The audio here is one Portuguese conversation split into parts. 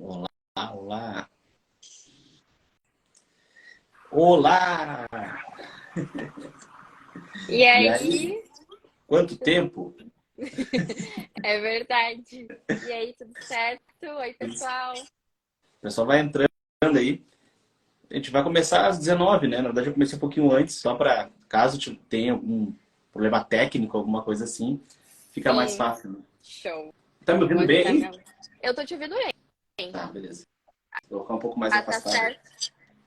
Olá, olá. Olá! E E aí, aí, quanto tempo? é verdade. E aí, tudo certo? Oi, O pessoal. pessoal vai entrando aí. A gente vai começar às 19, né? Na verdade, eu comecei um pouquinho antes, só para caso tenha algum problema técnico, alguma coisa assim, fica mais Sim, fácil, né? show. Tá me Vou ouvindo bem ajeitar aí? minha. Eu tô te ouvindo bem. Tá, beleza. Vou ficar um pouco mais Ah, tá afastado. certo.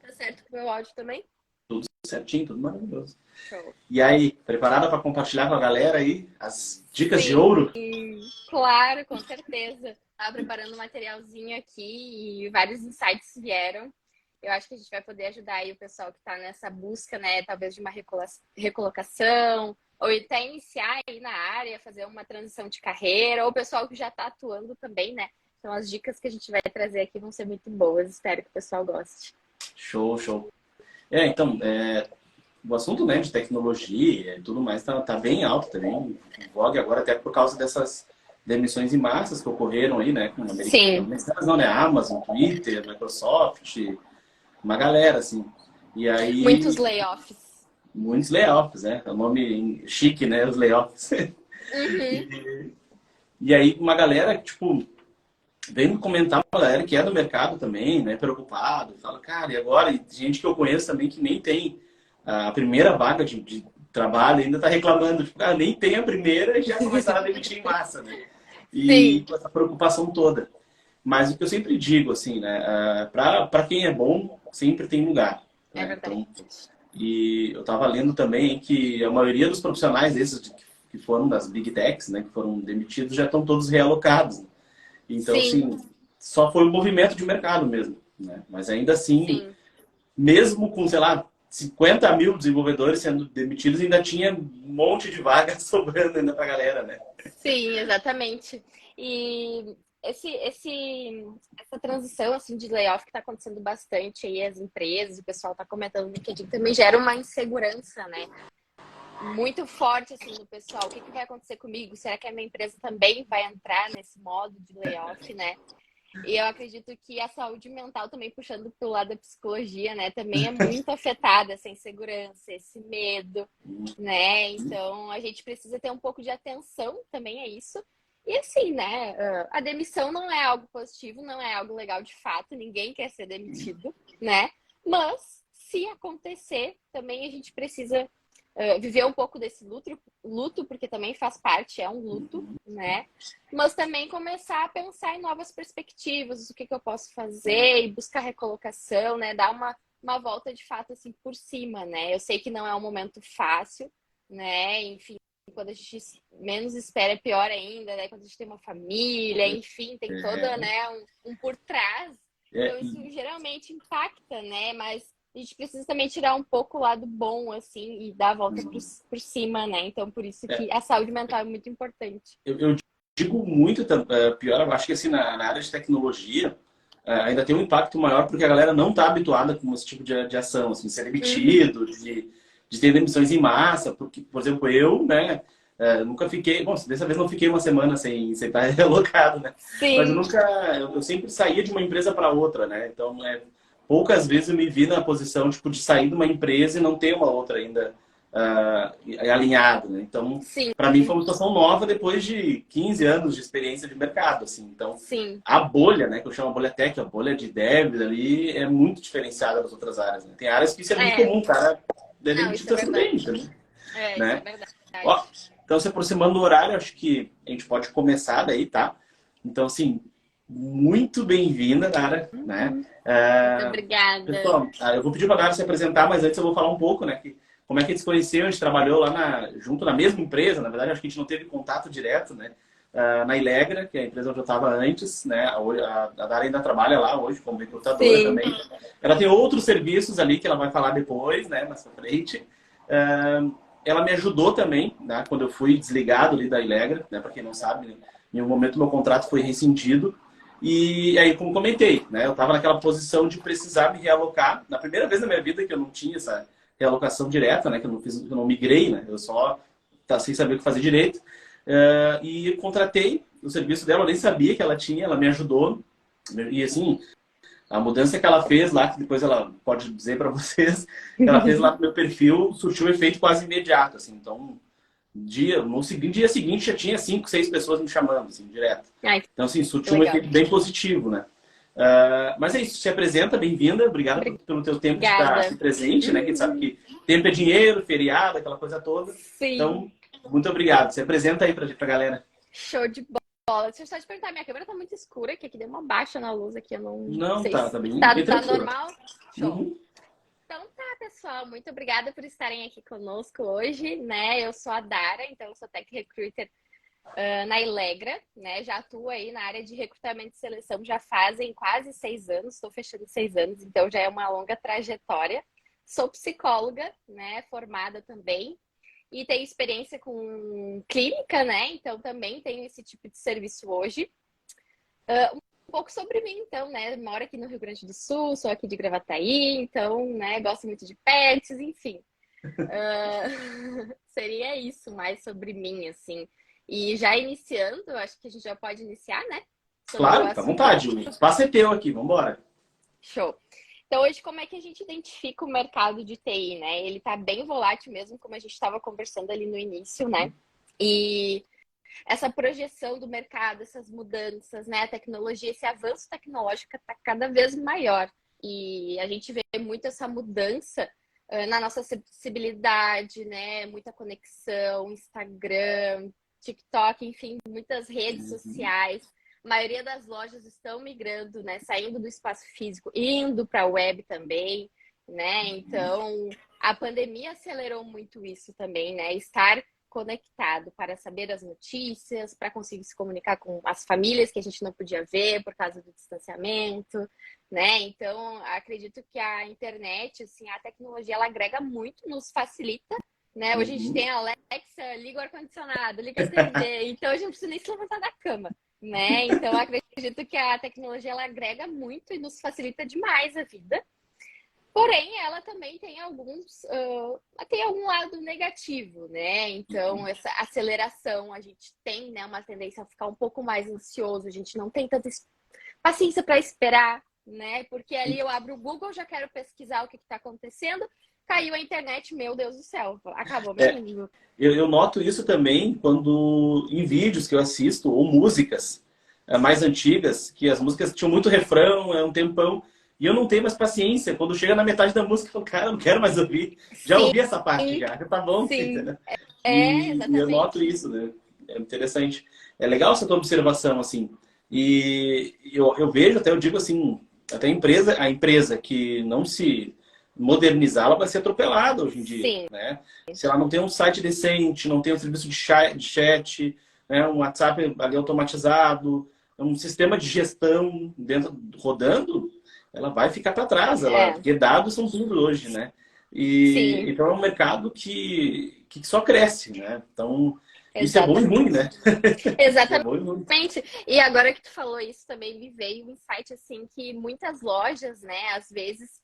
Tá certo com o meu áudio também? Tudo certinho, tudo maravilhoso. Show. E aí, preparada para compartilhar com a galera aí as dicas de Sim, ouro? claro, com certeza. Tava preparando um materialzinho aqui e vários insights vieram. Eu acho que a gente vai poder ajudar aí o pessoal que está nessa busca, né? Talvez de uma recolocação, ou até iniciar aí na área, fazer uma transição de carreira, ou o pessoal que já está atuando também, né? Então as dicas que a gente vai trazer aqui vão ser muito boas. Espero que o pessoal goste. Show, show. Então, o assunto, né, de tecnologia e tudo mais tá bem alto também, em vogue agora, até por causa dessas demissões em massas que ocorreram aí, né, com Sim, americanas, não, né, Amazon, Twitter, Microsoft, uma galera, assim. E muitos aí, layoffs. muitos layoffs, né, é o nome chique, né, os layoffs. Uhum, E aí, uma galera, tipo, vem me comentar, uma galera que é do mercado também, né, preocupado, fala, cara, e agora? E gente que eu conheço também que nem tem a primeira vaga de trabalho, ainda está reclamando, tipo, ah, nem tem a primeira e já começaram a demitir em massa, né? E sim, com essa preocupação toda. Mas o que eu sempre digo, assim, né, para quem é bom, sempre tem lugar, é né? verdade. Então, e eu estava lendo também que a maioria dos profissionais desses que foram das Big Techs, né, que foram demitidos, já estão todos realocados, né? Então, Sim, assim, só foi um movimento de mercado mesmo, né? Mas ainda assim, sim. mesmo com, sei lá, 50 mil desenvolvedores sendo demitidos, ainda tinha um monte de vagas sobrando ainda pra galera, né? Sim, exatamente. E essa transição assim de layoff que está acontecendo bastante aí as empresas, o pessoal está comentando no LinkedIn também gera uma insegurança, né? Muito forte assim no pessoal. O que vai acontecer comigo? Será que a minha empresa também vai entrar nesse modo de layoff, né? E eu acredito que a saúde mental também puxando para o lado da psicologia, né, também é muito afetada essa insegurança, esse medo, né? Então a gente precisa ter um pouco de atenção também a isso. E assim, né, a demissão não é algo positivo, não é algo legal de fato, ninguém quer ser demitido, né? Mas se acontecer, também a gente precisa viver um pouco desse luto, porque também faz parte, é um luto, né? Mas também começar a pensar em novas perspectivas, o que eu posso fazer e buscar recolocação, né? Dar uma volta de fato assim por cima, né? Eu sei que não é um momento fácil, né? Enfim, quando a gente menos espera é pior ainda, né? Quando a gente tem uma família, enfim, tem toda, É, né, um por trás. Então e, isso geralmente impacta, né? Mas a gente precisa também tirar um pouco o lado bom, assim, e dar a volta por cima, né? Então, por isso é, que a saúde mental é muito importante. eu digo muito, pior, eu acho que assim, na área de tecnologia, ainda tem um impacto maior porque a galera não está habituada com esse tipo de ação, assim, ser Uhum. demitido, de ter demissões em massa, porque, por exemplo, eu, né, nunca fiquei, bom, dessa vez não fiquei uma semana sem estar relocado, né, mas eu Sim, nunca, eu sempre saía de uma empresa para outra, né, então, poucas vezes eu me vi na posição, tipo, de sair de uma empresa e não ter uma outra ainda alinhado, né, então, sim, para mim foi uma situação nova depois de 15 anos de experiência de mercado, assim, então, sim. a bolha, né, que eu chamo a bolha tech, a bolha de dev ali, é muito diferenciada das outras áreas, né? Tem áreas que isso é muito É, comum, cara, é não, isso demitido é tá tudo bem, verdade. entendeu? Isso é Né? verdade. Ó, então, se aproximando do horário, acho que a gente pode começar daí, tá? Então, assim, muito bem-vinda, Nara, né? Muito É, obrigada. pessoal, eu vou pedir para a Nara se apresentar, mas antes eu vou falar um pouco, né? Como é que a gente se conheceu, a gente trabalhou lá junto na mesma empresa, na verdade, acho que a gente não teve contato direto, né? Na Ilegra, que é a empresa onde eu estava antes, né? A Nara ainda trabalha lá hoje como recrutadora Sim, também. Ela tem outros serviços ali que ela vai falar depois, né? Mais pra frente. É, ela me ajudou também, né? Quando eu fui desligado ali da Ilegra, né? Para quem não sabe, né? Em um momento meu contrato foi rescindido. E aí, como comentei, né? Eu estava naquela posição de precisar me realocar. Na primeira vez na minha vida que eu não tinha essa realocação direta, né? Que eu não migrei, né? Eu só sem saber o que fazer direito. E contratei o serviço dela, eu nem sabia que ela tinha, ela me ajudou. E assim, a mudança que ela fez lá, que depois ela pode dizer para vocês, que ela fez lá no meu perfil, surtiu um efeito quase imediato, assim. Então, no dia seguinte já tinha 5, 6 pessoas me chamando, assim, direto. Ai, Então, assim, que surtiu um legal. efeito bem positivo, né? Mas é isso, se apresenta, bem-vinda, obrigada pelo teu tempo de estar Obrigada. aqui presente, né? Que a gente sabe que tempo é dinheiro, feriado, aquela coisa toda. Sim, Então, muito obrigado. Se apresenta aí pra galera. show de bola. Deixa eu só te perguntar, minha câmera tá muito escura, que aqui deu uma baixa na luz aqui, eu não Não, sei tá, se tá bem, bem tá tranquilo. normal. Show. Uhum. Então tá, pessoal, muito obrigada por estarem aqui conosco hoje, né? Eu sou a Dara, então eu sou Tech Recruiter na Ilegra, né? Já atuo aí na área de recrutamento e seleção já fazem quase 6 anos, estou fechando 6 anos, então já é uma longa trajetória. Sou psicóloga, né? Formada também e tenho experiência com clínica, né? Então também tenho esse tipo de serviço hoje. Um pouco sobre mim, então, né? Moro aqui no Rio Grande do Sul, sou aqui de Gravataí, então, né? Gosto muito de pets, enfim. Seria isso mais sobre mim, assim. E já iniciando, acho que a gente já pode iniciar, né? Sobre o Claro, fica à assunto. vontade. O espaço é teu aqui, vamos embora. Show. Então, hoje, como é que a gente identifica o mercado de TI, né? Ele tá bem volátil mesmo, como a gente estava conversando ali no início, né? E essa projeção do mercado, essas mudanças, né? A tecnologia, esse avanço tecnológico está cada vez maior. E a gente vê muito essa mudança na nossa acessibilidade, né? Muita conexão, Instagram, TikTok, enfim, muitas redes Uhum. sociais. A maioria das lojas estão migrando, né? Saindo do espaço físico, indo para a web também, né? Então, a pandemia acelerou muito isso também, né? Estar conectado para saber as notícias, para conseguir se comunicar com as famílias que a gente não podia ver por causa do distanciamento, né? Então, acredito que a internet, assim, a tecnologia, ela agrega muito, nos facilita, né? Hoje a gente Uhum. tem a Alexa, liga o ar-condicionado, liga a TV, então a gente não precisa nem se levantar da cama, né? Então, acredito que a tecnologia, ela agrega muito e nos facilita demais a vida. Porém, ela também tem tem algum lado negativo, né? Então, essa aceleração, a gente tem, né, uma tendência a ficar um pouco mais ansioso, a gente não tem tanta paciência para esperar, né? Porque ali eu abro o Google, já quero pesquisar o que está acontecendo, caiu a internet, meu Deus do céu, acabou meu É, mundo. eu noto isso também quando em vídeos que eu assisto, ou músicas mais antigas, que as músicas tinham muito refrão, é um tempão, e eu não tenho mais paciência. Quando chega na metade da música, eu falo, cara, eu não quero mais ouvir. Já Sim, ouvi essa parte, já, tá bom, sim, entendeu? E eu noto exatamente. isso, né? É interessante. É legal essa tua observação, assim. E eu vejo, até eu digo assim, até a empresa que não se modernizar, ela vai ser atropelada hoje em dia, Sim, né? Se ela não tem um site decente, não tem um serviço de chat, né? Um WhatsApp ali automatizado, um sistema de gestão dentro rodando, ela vai ficar para trás, é, porque dados são tudo hoje, né? E sim, então é um mercado que só cresce, né? Então isso é bom e ruim, exatamente. né? Isso é bom e ruim. Exatamente. E agora que tu falou isso, também me veio um insight assim que muitas lojas, né, às vezes,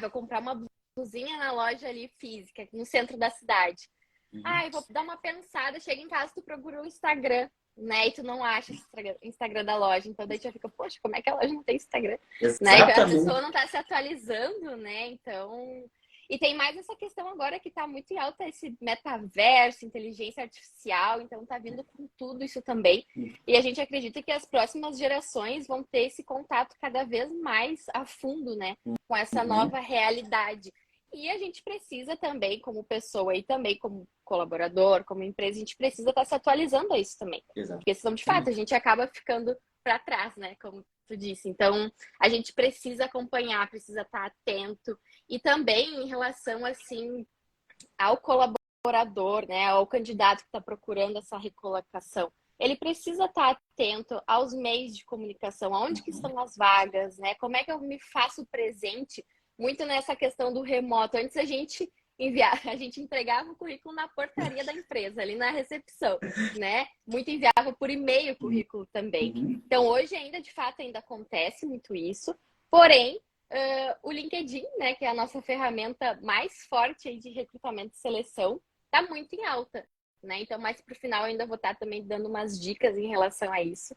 vou comprar uma blusinha na loja ali física, no centro da cidade. Uhum. Vou dar uma pensada, chega em casa, tu procura o Instagram, né? E tu não acha esse Instagram da loja. Então daí tu já fica, poxa, como é que a loja não tem Instagram? Né? A pessoa Exatamente. não tá se atualizando, né? Então. E tem mais essa questão agora que tá muito em alta, esse metaverso, inteligência artificial, então tá vindo com tudo isso também. E a gente acredita que as próximas gerações vão ter esse contato cada vez mais a fundo, né? Com essa Uhum. nova realidade. E a gente precisa também, como pessoa e também como colaborador, como empresa, a gente precisa estar se atualizando a isso também. Porque senão, de fato, a Exatamente. gente acaba ficando para trás, né? Como tu disse. Então, a gente precisa acompanhar, precisa estar atento. E também em relação, assim, ao colaborador, né? Ao candidato que está procurando essa recolocação. Ele precisa estar atento aos meios de comunicação, aonde que estão as vagas, né? Como é que eu me faço presente muito nessa questão do remoto. Antes a gente a gente entregava o currículo na portaria da empresa, ali na recepção, né? Muito enviava por e-mail o currículo também. Uhum. Então hoje ainda, de fato, ainda acontece muito isso. Porém, o LinkedIn, né, que é a nossa ferramenta mais forte aí de recrutamento e seleção, está muito em alta, né? Então, mais para o final, eu ainda vou estar também dando umas dicas em relação a isso.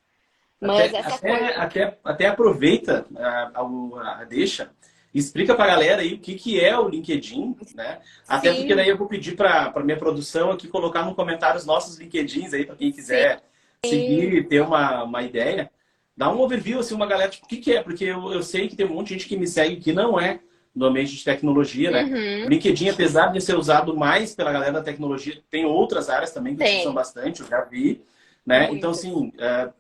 Mas essa coisa... Até aproveita a deixa, explica pra galera aí o que é o LinkedIn, né? Até porque Sim, daí eu vou pedir pra minha produção aqui colocar no comentário os nossos LinkedIns aí, pra quem sim. quiser seguir e ter uma ideia. Dá um overview, assim, uma galera, tipo, o que é? Porque eu sei que tem um monte de gente que me segue que não é do ambiente de tecnologia, né? O Uhum, LinkedIn, apesar de ser usado mais pela galera da tecnologia, tem outras áreas também que utilizam tem. bastante, eu já vi, né? Então, Muitas. assim,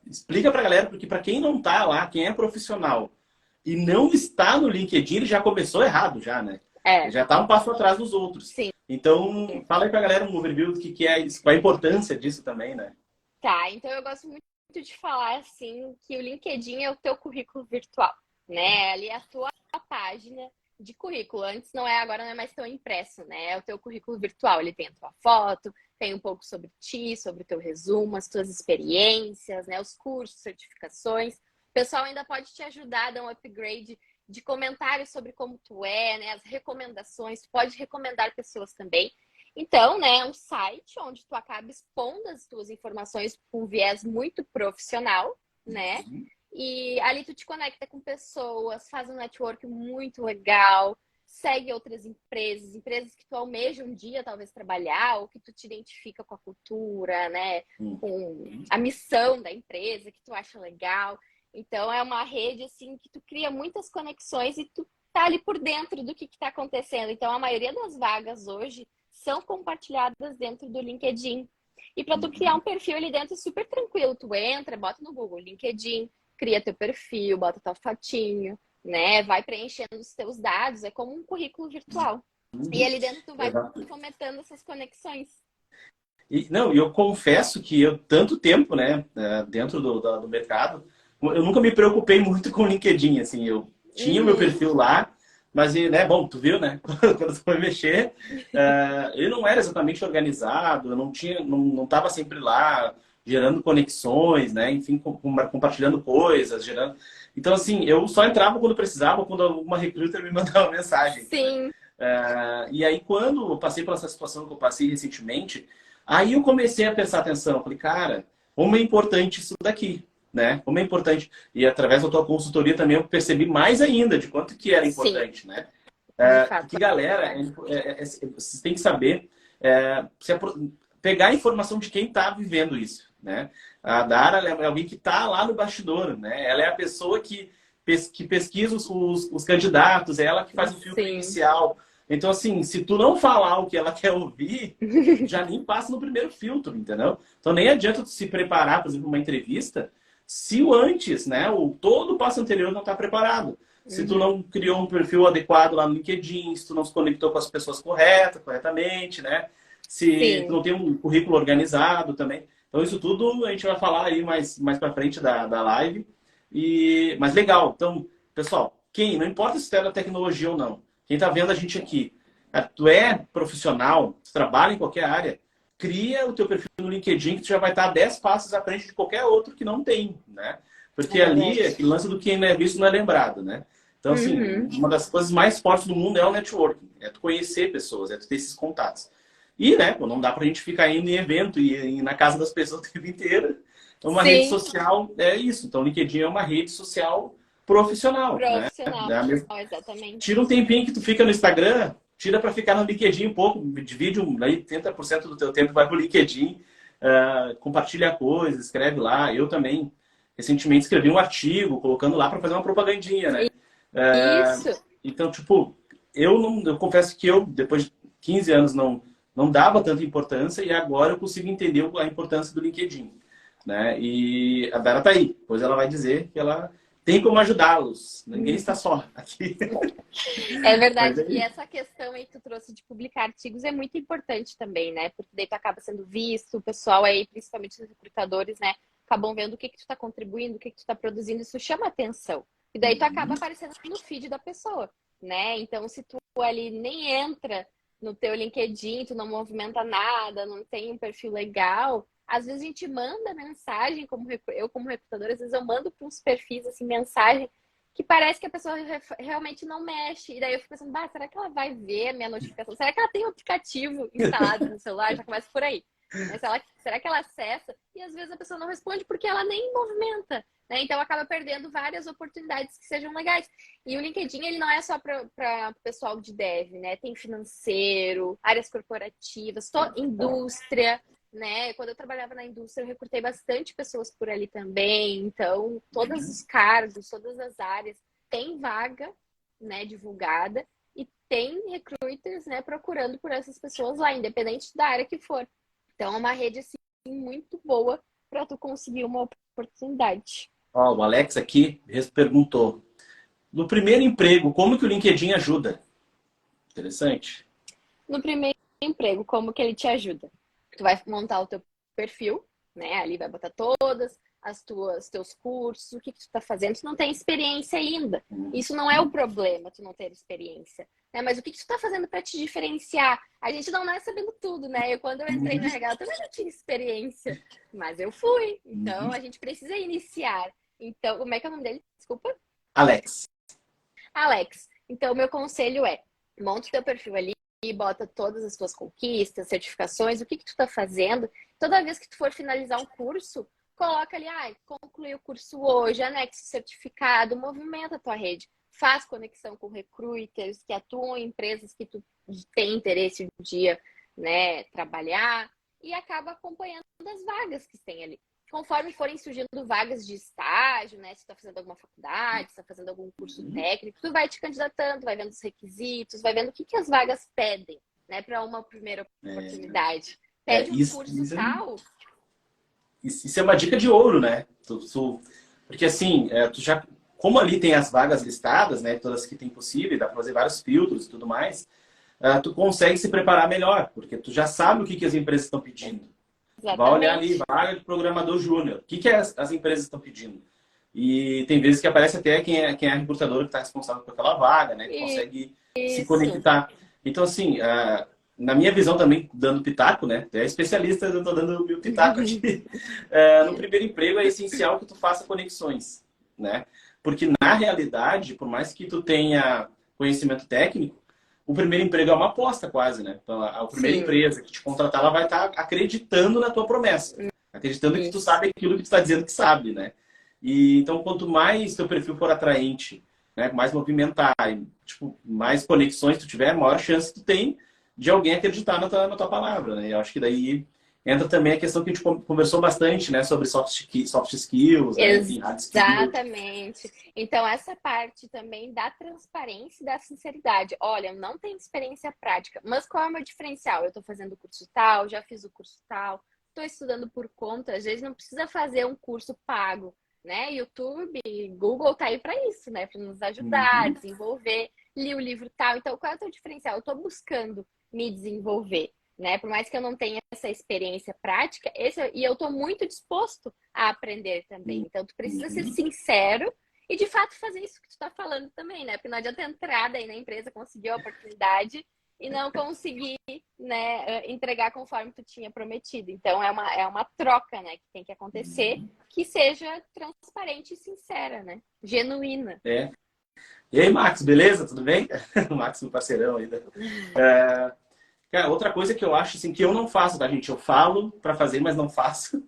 explica pra galera, porque para quem não tá lá, quem é profissional e não está no LinkedIn, ele já começou errado já, né? Ele É, já tá um passo atrás dos outros. sim. Então, fala aí pra galera um overview do que é isso, qual a importância disso também, né? Tá, então eu gosto muito de falar assim que o LinkedIn é o teu currículo virtual, né? Ali é a tua página de currículo. Antes não é, agora não é mais tão impresso, né? É o teu currículo virtual. Ele tem a tua foto, tem um pouco sobre ti, sobre o teu resumo, as tuas experiências, né? Os cursos, certificações. O pessoal ainda pode te ajudar a dar um upgrade de comentários sobre como tu é, né? As recomendações, tu pode recomendar pessoas também. Então, né, é um site onde tu acaba expondo as tuas informações com um viés muito profissional, né? E ali tu te conecta com pessoas, faz um network muito legal, segue outras empresas, empresas que tu almeja um dia talvez trabalhar, ou que tu te identifica com a cultura, né? Com a missão da empresa, que tu acha legal. Então é uma rede assim que tu cria muitas conexões e tu tá ali por dentro do que está acontecendo. Então a maioria das vagas hoje são compartilhadas dentro do LinkedIn. E para tu criar um perfil ali dentro é super tranquilo. Tu entra, bota no Google LinkedIn, cria teu perfil, bota tua fotinho, né? Vai preenchendo os teus dados, é como um currículo virtual. E ali dentro tu vai Exato. fomentando essas conexões. E, não, eu confesso que eu, tanto tempo, né, dentro do mercado, eu nunca me preocupei muito com o LinkedIn, assim, eu tinha o meu Uhum, perfil lá, mas, né, bom, tu viu, né, quando tu foi mexer, eu não era exatamente organizado, eu não tinha, não estava sempre lá, gerando conexões, né, enfim, compartilhando coisas, gerando... Então, assim, eu só entrava quando precisava, quando alguma recruiter me mandava mensagem, né? sim, E aí, quando eu passei por essa situação que eu passei recentemente, aí eu comecei a prestar atenção. Falei, cara, como é importante isso daqui, né? Como é importante. E através da tua consultoria também eu percebi mais ainda de quanto que era sim, importante, né? de Porque, fato. galera, vocês têm que saber pegar a informação de quem está vivendo isso, né? A Dara é alguém que está lá no bastidor, né? Ela é a pessoa que pesquisa os candidatos, é ela que faz o filtro Sim. inicial. Então, assim, se tu não falar o que ela quer ouvir, já nem passa no primeiro filtro, entendeu? Então, nem adianta tu se preparar, por exemplo, uma entrevista, se o antes, né, todo o passo anterior não está preparado. Se tu Uhum. não criou um perfil adequado lá no LinkedIn, se tu não se conectou com as pessoas corretamente, né? Se tu Sim. não tem um currículo organizado também. Então, isso tudo a gente vai falar aí mais para frente da live. Mas legal. Então, pessoal, não importa se tu é da tecnologia ou não, quem está vendo a gente aqui, tu é profissional, tu trabalha em qualquer área, cria o teu perfil no LinkedIn que tu já vai estar 10 passos à frente de qualquer outro que não tem, né? É Porque ali, verdade. aquele lance do quem não é visto não é lembrado, né? Então, assim, Uhum. uma das coisas mais fortes do mundo é o networking. É tu conhecer pessoas, é tu ter esses contatos. E, né, pô, não dá pra gente ficar indo em evento e na casa das pessoas o tempo inteiro. Então, uma rede Sim, social é isso. Então, o LinkedIn é uma rede social profissional, né? profissional, É a mesma- exatamente. Tira um tempinho que tu fica no Instagram, tira para ficar no LinkedIn um pouco, divide aí 30% do teu tempo vai pro LinkedIn, compartilha coisas, escreve lá. Eu também recentemente escrevi um artigo colocando lá para fazer uma propagandinha, né? Isso. Então, tipo, eu confesso que eu depois de 15 anos não dava tanta importância e agora eu consigo entender a importância do LinkedIn, né? E a Dara tá aí, pois ela vai dizer que ela tem como ajudá-los. Ninguém está só aqui. É Mas verdade. é E isso. essa questão aí que tu trouxe de publicar artigos é muito importante também, né? Porque daí tu acaba sendo visto, o pessoal aí, principalmente os recrutadores, né? Acabam vendo o que que tu tá contribuindo, o que que tu tá produzindo, isso chama atenção. E daí tu acaba aparecendo no feed da pessoa, né? Então, se tu ali nem entra no teu LinkedIn, tu não movimenta nada, não tem um perfil legal, às vezes a gente manda mensagem, eu como recrutadora, às vezes eu mando para uns perfis assim, mensagem que parece que a pessoa realmente não mexe. E daí eu fico pensando, será que ela vai ver a minha notificação? Será que ela tem o aplicativo instalado no celular? Já começa por aí. Né? Será que ela acessa? E às vezes a pessoa não responde porque ela nem movimenta. Né? Então acaba perdendo várias oportunidades que sejam legais. E o LinkedIn ele não é só para o pessoal de dev, né? Tem financeiro, áreas corporativas, indústria, né? Quando eu trabalhava na indústria, eu recrutei bastante pessoas por ali também. Então, todos os cargos, todas as áreas tem vaga, né, divulgada e tem recruiters, né, procurando por essas pessoas lá, independente da área que for. Então, é uma rede assim muito boa para tu conseguir uma oportunidade. Ó, o Alex aqui perguntou: no primeiro emprego, como que o LinkedIn ajuda? Interessante. No primeiro emprego, como que ele te ajuda? Tu vai montar o teu perfil, né? Ali vai botar todas teus cursos, o que tu tá fazendo. Tu não tem experiência ainda. Isso não é o problema, tu não ter experiência. Né? Mas o que tu tá fazendo para te diferenciar? A gente não é sabendo tudo, né? Quando eu entrei no RH, eu também não tinha experiência. Mas eu fui. Então, a gente precisa iniciar. Então, como é que é o nome dele? Desculpa. Alex. Alex. Então, o meu conselho é, monta o teu perfil ali e bota todas as tuas conquistas, certificações, o que tu tá fazendo. Toda vez que tu for finalizar um curso, coloca ali, conclui o curso hoje, anexa o certificado, movimenta a tua rede. Faz conexão com recruiters que atuam em empresas que tu tem interesse um dia, né, trabalhar e acaba acompanhando as vagas que tem ali. Conforme forem surgindo vagas de estágio, né? Se tu tá fazendo alguma faculdade, se tá fazendo algum curso técnico, tu vai te candidatando, vai vendo os requisitos, vai vendo o que as vagas pedem, né? Para uma primeira oportunidade. Pede um curso tal. Isso é uma dica de ouro, né? Porque assim, como ali tem as vagas listadas, né? Todas que tem possível, dá para fazer vários filtros e tudo mais, tu consegue se preparar melhor, porque tu já sabe o que as empresas estão pedindo. Exatamente. Vai olhar ali, vaga de programador júnior. O que as empresas estão pedindo? E tem vezes que aparece até quem é a recrutadora que está responsável por aquela vaga, né? Que consegue se conectar. Então, assim, na minha visão também, dando pitaco, né? Tu é especialista, eu estou dando o meu pitaco aqui. No primeiro emprego é essencial que tu faça conexões, né? Porque, na realidade, por mais que tu tenha conhecimento técnico, o primeiro emprego é uma aposta quase, né? Então, a primeira empresa que te contratar, ela vai estar acreditando na tua promessa. Acreditando que tu sabe aquilo que tu está dizendo que sabe, né? E, então, quanto mais teu perfil for atraente, né? Mais movimentar, tipo, mais conexões tu tiver, maior chance tu tem de alguém acreditar na tua palavra, né? E eu acho que daí entra também a questão que a gente conversou bastante, né? Sobre soft skills, né? Enfim, hard skills. Exatamente. Então, essa parte também da transparência e da sinceridade. Olha, eu não tenho experiência prática, mas qual é o meu diferencial? Eu estou fazendo o curso tal, já fiz o curso tal, estou estudando por conta. Às vezes não precisa fazer um curso pago, né? YouTube, Google tá aí para isso, né? Para nos ajudar a desenvolver. Li o livro tal. Então, qual é o teu diferencial? Eu estou buscando me desenvolver. Né? Por mais que eu não tenha essa experiência prática, e eu estou muito disposto a aprender também. Então, tu precisa ser sincero e, de fato, fazer isso que tu está falando também, né? Porque não adianta entrar daí na empresa, conseguir a oportunidade e não conseguir, né, entregar conforme tu tinha prometido. Então, é uma troca, né, que tem que acontecer, que seja transparente e sincera, né? Genuína. E aí, Max, beleza? Tudo bem? O Max, meu parceirão ainda. Cara, outra coisa que eu acho assim, que eu não faço, tá, gente? Eu falo para fazer, mas não faço.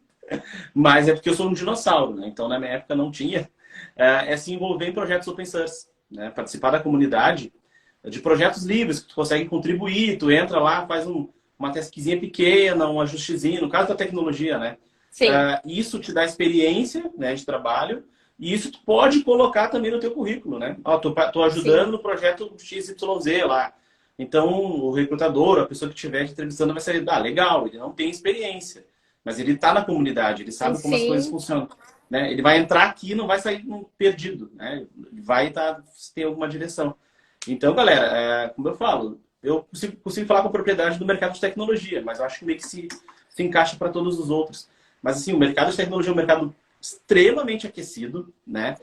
Mas é porque eu sou um dinossauro, né? Então, na minha época, não tinha. É se envolver em projetos open source, né? Participar da comunidade de projetos livres, que tu consegue contribuir, tu entra lá, faz uma taskzinha pequena, um ajustezinho, no caso da tecnologia, né? Sim. Isso te dá experiência, né, de trabalho, e isso tu pode colocar também no teu currículo, né? Ó, tô ajudando no projeto XYZ lá. Então, o recrutador, a pessoa que estiver te entrevistando vai sair, legal, ele não tem experiência, mas ele está na comunidade, ele sabe como as coisas funcionam. Né? Ele vai entrar aqui e não vai sair perdido, né? Ele vai ter alguma direção. Então, galera, como eu falo, eu consigo falar com propriedade do mercado de tecnologia, mas eu acho que meio que se encaixa para todos os outros. Mas, assim, o mercado de tecnologia é um mercado extremamente aquecido, né?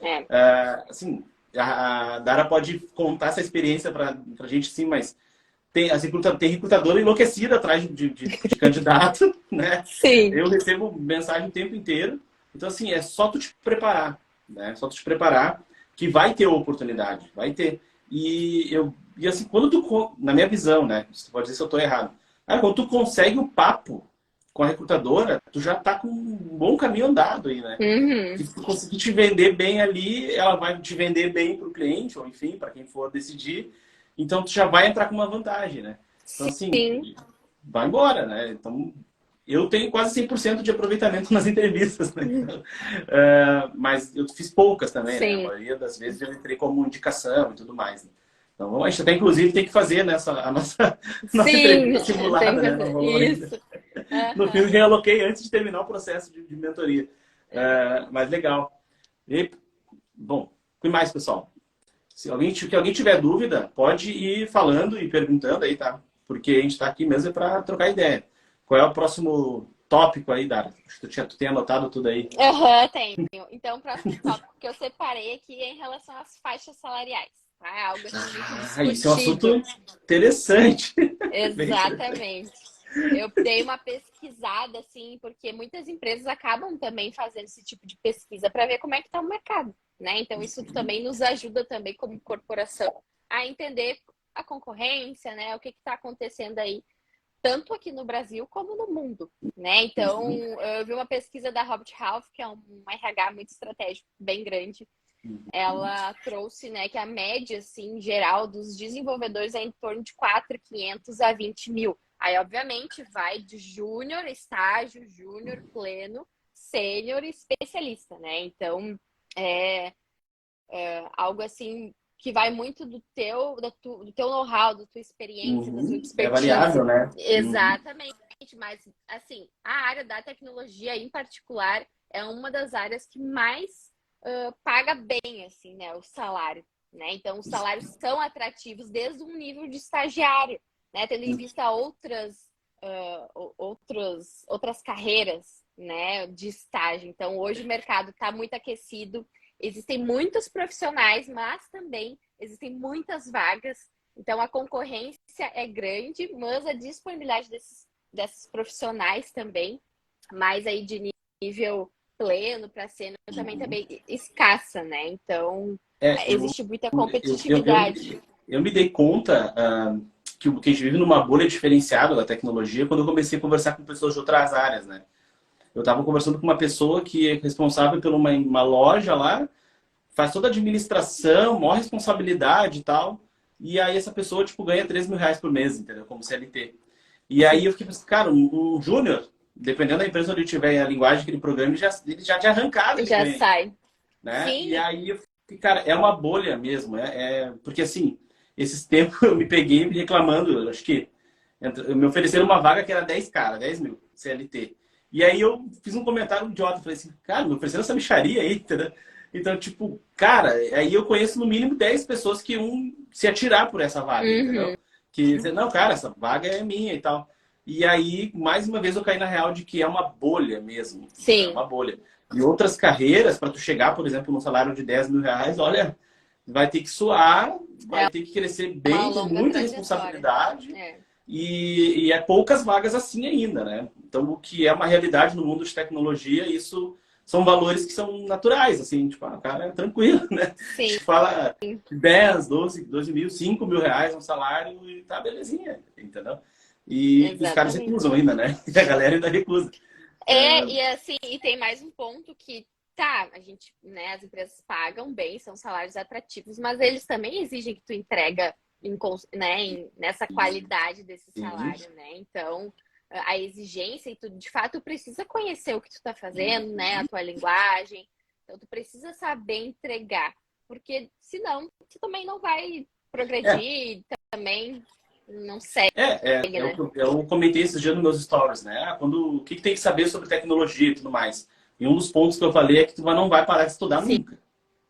Assim, a Dara pode contar essa experiência para a gente, sim, mas tem recrutadora enlouquecida atrás de candidato, né? Sim. Eu recebo mensagem o tempo inteiro. Então, assim, é só tu te preparar, né? Só tu te preparar que vai ter oportunidade, vai ter. E assim, quando tu, na minha visão, né? Você pode dizer se eu estou errado. Quando tu consegue o papo com a recrutadora, tu já tá com um bom caminho andado aí, né? Uhum. Se tu conseguir te vender bem ali, ela vai te vender bem para o cliente, ou enfim, para quem for decidir. Então, tu já vai entrar com uma vantagem, né? Então, assim, Sim. vai embora, né? Então, eu tenho quase 100% de aproveitamento nas entrevistas, né? Então, mas eu fiz poucas também, né? A Sim. maioria das vezes eu entrei como indicação e tudo mais, né? Então, a gente até, inclusive, tem que fazer a nossa Sim, entrevista tem simulada, que né? Não fazer rolou ainda. isso. No fim, eu Aham. realoquei antes de terminar o processo de mentoria. É. Mas legal. E, bom, o que mais, pessoal? Se alguém tiver dúvida, pode ir falando e perguntando aí, tá? Porque a gente está aqui mesmo para trocar ideia. Qual é o próximo tópico aí, Dara? Acho que tu tem anotado tudo aí. Aham, tenho. Então, o próximo tópico que eu separei aqui é em relação às faixas salariais. Tá? É algo assim muito Isso é um assunto discutido. interessante. Bem interessante. Exatamente. Eu dei uma pesquisada, assim, porque muitas empresas acabam também fazendo esse tipo de pesquisa para ver como é que está o mercado, né? Então, isso também nos ajuda também como corporação a entender a concorrência, né? O que está acontecendo aí, tanto aqui no Brasil como no mundo, né? Então, Uhum, eu vi uma pesquisa da Robert Half, que é um RH muito estratégico, bem grande. uhum. Ela trouxe, né, que a média, assim, geral dos desenvolvedores é em torno de 4.500 a 20 mil. Aí, obviamente, vai de júnior, estágio, júnior, pleno, sênior e especialista, né? Então, é algo assim que vai muito do teu know-how, da tua experiência, da tua É expertise. variável, né? Uhum. Exatamente. Mas, assim, a área da tecnologia, em particular, é uma das áreas que mais paga bem, assim, né? O salário, né? Então, os salários são atrativos desde um nível de estagiário, né? Tendo em vista outras carreiras, né? De estágio. Então, hoje o mercado está muito aquecido. Existem muitos profissionais, mas também existem muitas vagas. Então, a concorrência é grande, mas a disponibilidade desses profissionais também, mais aí de nível pleno para sênior, Uhum. também escassa, né? Então, É, existe muita eu, eu, eu, competitividade. eu me dei conta que a gente vive numa bolha diferenciada da tecnologia quando eu comecei a conversar com pessoas de outras áreas, né? Eu estava conversando com uma pessoa que é responsável por uma loja lá, faz toda a administração, maior responsabilidade e tal. E aí essa pessoa, tipo, ganha 3 mil reais por mês, entendeu? Como CLT. E aí Sim, eu fiquei pensando, cara, um júnior, dependendo da empresa onde ele tiver a linguagem que ele programa, ele já de arrancada ele já ganha isso, sai. né? E Sim, aí eu fiquei, cara, é uma bolha mesmo. Porque assim, esses tempos eu me peguei reclamando, acho que me ofereceram uma vaga que era 10 cara, 10 mil CLT. E aí eu fiz um comentário idiota, falei assim, cara, me ofereceram essa micharia aí, entendeu? Então, tipo, cara, aí eu conheço no mínimo 10 pessoas que se atirar por essa vaga, uhum, entendeu? Que dizer, não, cara, essa vaga é minha e tal. E aí, mais uma vez, eu caí na real de que é uma bolha mesmo, entendeu? É sim, uma bolha. E outras carreiras, para tu chegar, por exemplo, num salário de 10 mil reais, olha, vai ter que suar, vai é ter que crescer uma bem, com longa muita trajetória. responsabilidade, É. e é poucas vagas assim ainda, né? Então, o que é uma realidade no mundo de tecnologia, isso são valores que são naturais, assim, tipo, o cara é tranquilo, né? Sim, Te fala 10, 12 mil, 5 mil reais um salário e tá belezinha, entendeu? E os caras exatamente. recusam ainda, né? E a galera ainda recusa. E assim, e tem mais um ponto que, tá, a gente, né, as empresas pagam bem, são salários atrativos, mas eles também exigem que tu entrega nessa qualidade desse Sim. salário, né? Então, a exigência e tu, de fato, precisa conhecer o que tu tá fazendo, né, a tua linguagem. Então, tu precisa saber entregar, porque senão tu também não vai É, progredir, também não segue, é o né? que eu comentei esses dias nos meus stories, né? O que tem que saber sobre tecnologia e tudo mais. E um dos pontos que eu falei é que tu não vai parar de estudar Sim, nunca.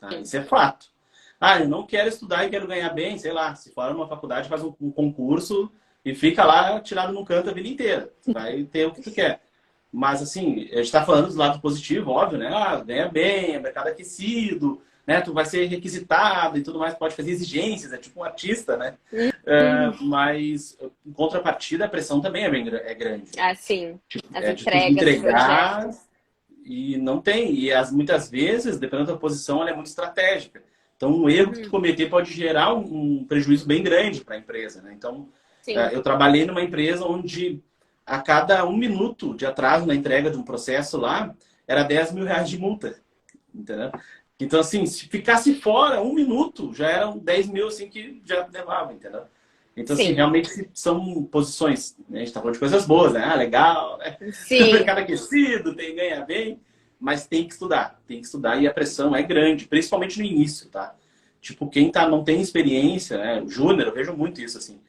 Tá? Isso é fato. Ah, eu não quero estudar e quero ganhar bem, sei lá, se for uma faculdade, faz um concurso e fica lá tirado num canto a vida inteira. Tu vai ter o que tu quer. Mas, assim, a gente está falando do lado positivo, óbvio, né? Ah, ganha bem, é mercado aquecido, né? Tu vai ser requisitado e tudo mais, pode fazer exigências, é tipo um artista, né? uhum. Mas, em contrapartida, a pressão também é grande. Assim, as É de tu entregas, entregar projetos. e não tem. E muitas vezes, dependendo da posição, ela é muito estratégica. Então, um erro que tu Uhum. cometer pode gerar um prejuízo bem grande para a empresa, né? Então, Sim. eu trabalhei numa empresa onde a cada 1 minuto de atraso na entrega de um processo lá, era 10 mil reais de multa, entendeu? Então, assim, se ficasse fora 1 minuto, já eram 10 mil, assim, que já levava, entendeu? Então, assim, Sim. realmente são posições, né? A gente tá falando de coisas boas, né? Ah, legal, né? Sim. Mercado aquecido, tem ganha bem, mas tem que estudar e a pressão é grande, principalmente no início, tá? Tipo, quem não tem experiência, né? O júnior, eu vejo muito isso, assim.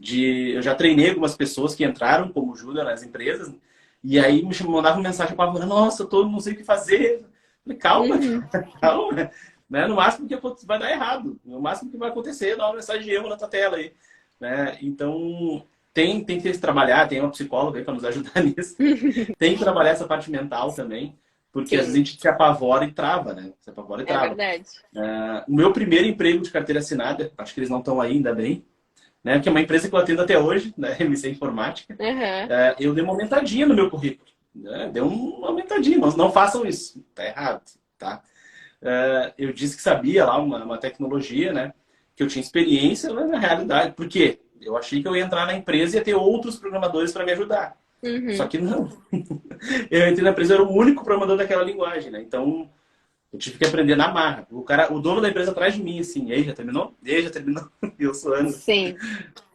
Eu já treinei algumas pessoas que entraram como júnior nas empresas e aí me mandavam mensagem para nossa, não sei o que fazer. Falei, calma, calma. Né? No máximo que vai dar errado. No máximo que vai acontecer, é dar uma mensagem de erro na tua tela aí. Né? Então, tem que trabalhar, tem uma psicóloga aí para nos ajudar nisso. Tem que trabalhar essa parte mental também, porque às vezes a gente se apavora e trava, né? Se apavora e É trava. verdade. O meu primeiro emprego de carteira assinada, acho que eles não estão aí, ainda bem, né? Que é uma empresa que eu atendo até hoje, né? MC Informática. Eu dei uma aumentadinha no meu currículo. Né? Deu uma aumentadinha, mas não façam isso. Tá errado, tá? Eu disse que sabia lá uma tecnologia, né? Que eu tinha experiência na realidade. Por quê? Eu achei que eu ia entrar na empresa e ia ter outros programadores para me ajudar. Só que não. Eu entrei na empresa, eu era o único programador daquela linguagem, né? Então, eu tive que aprender na marra. O dono da empresa atrás de mim, assim, e aí, já terminou? E aí, já terminou? E eu suando Sim.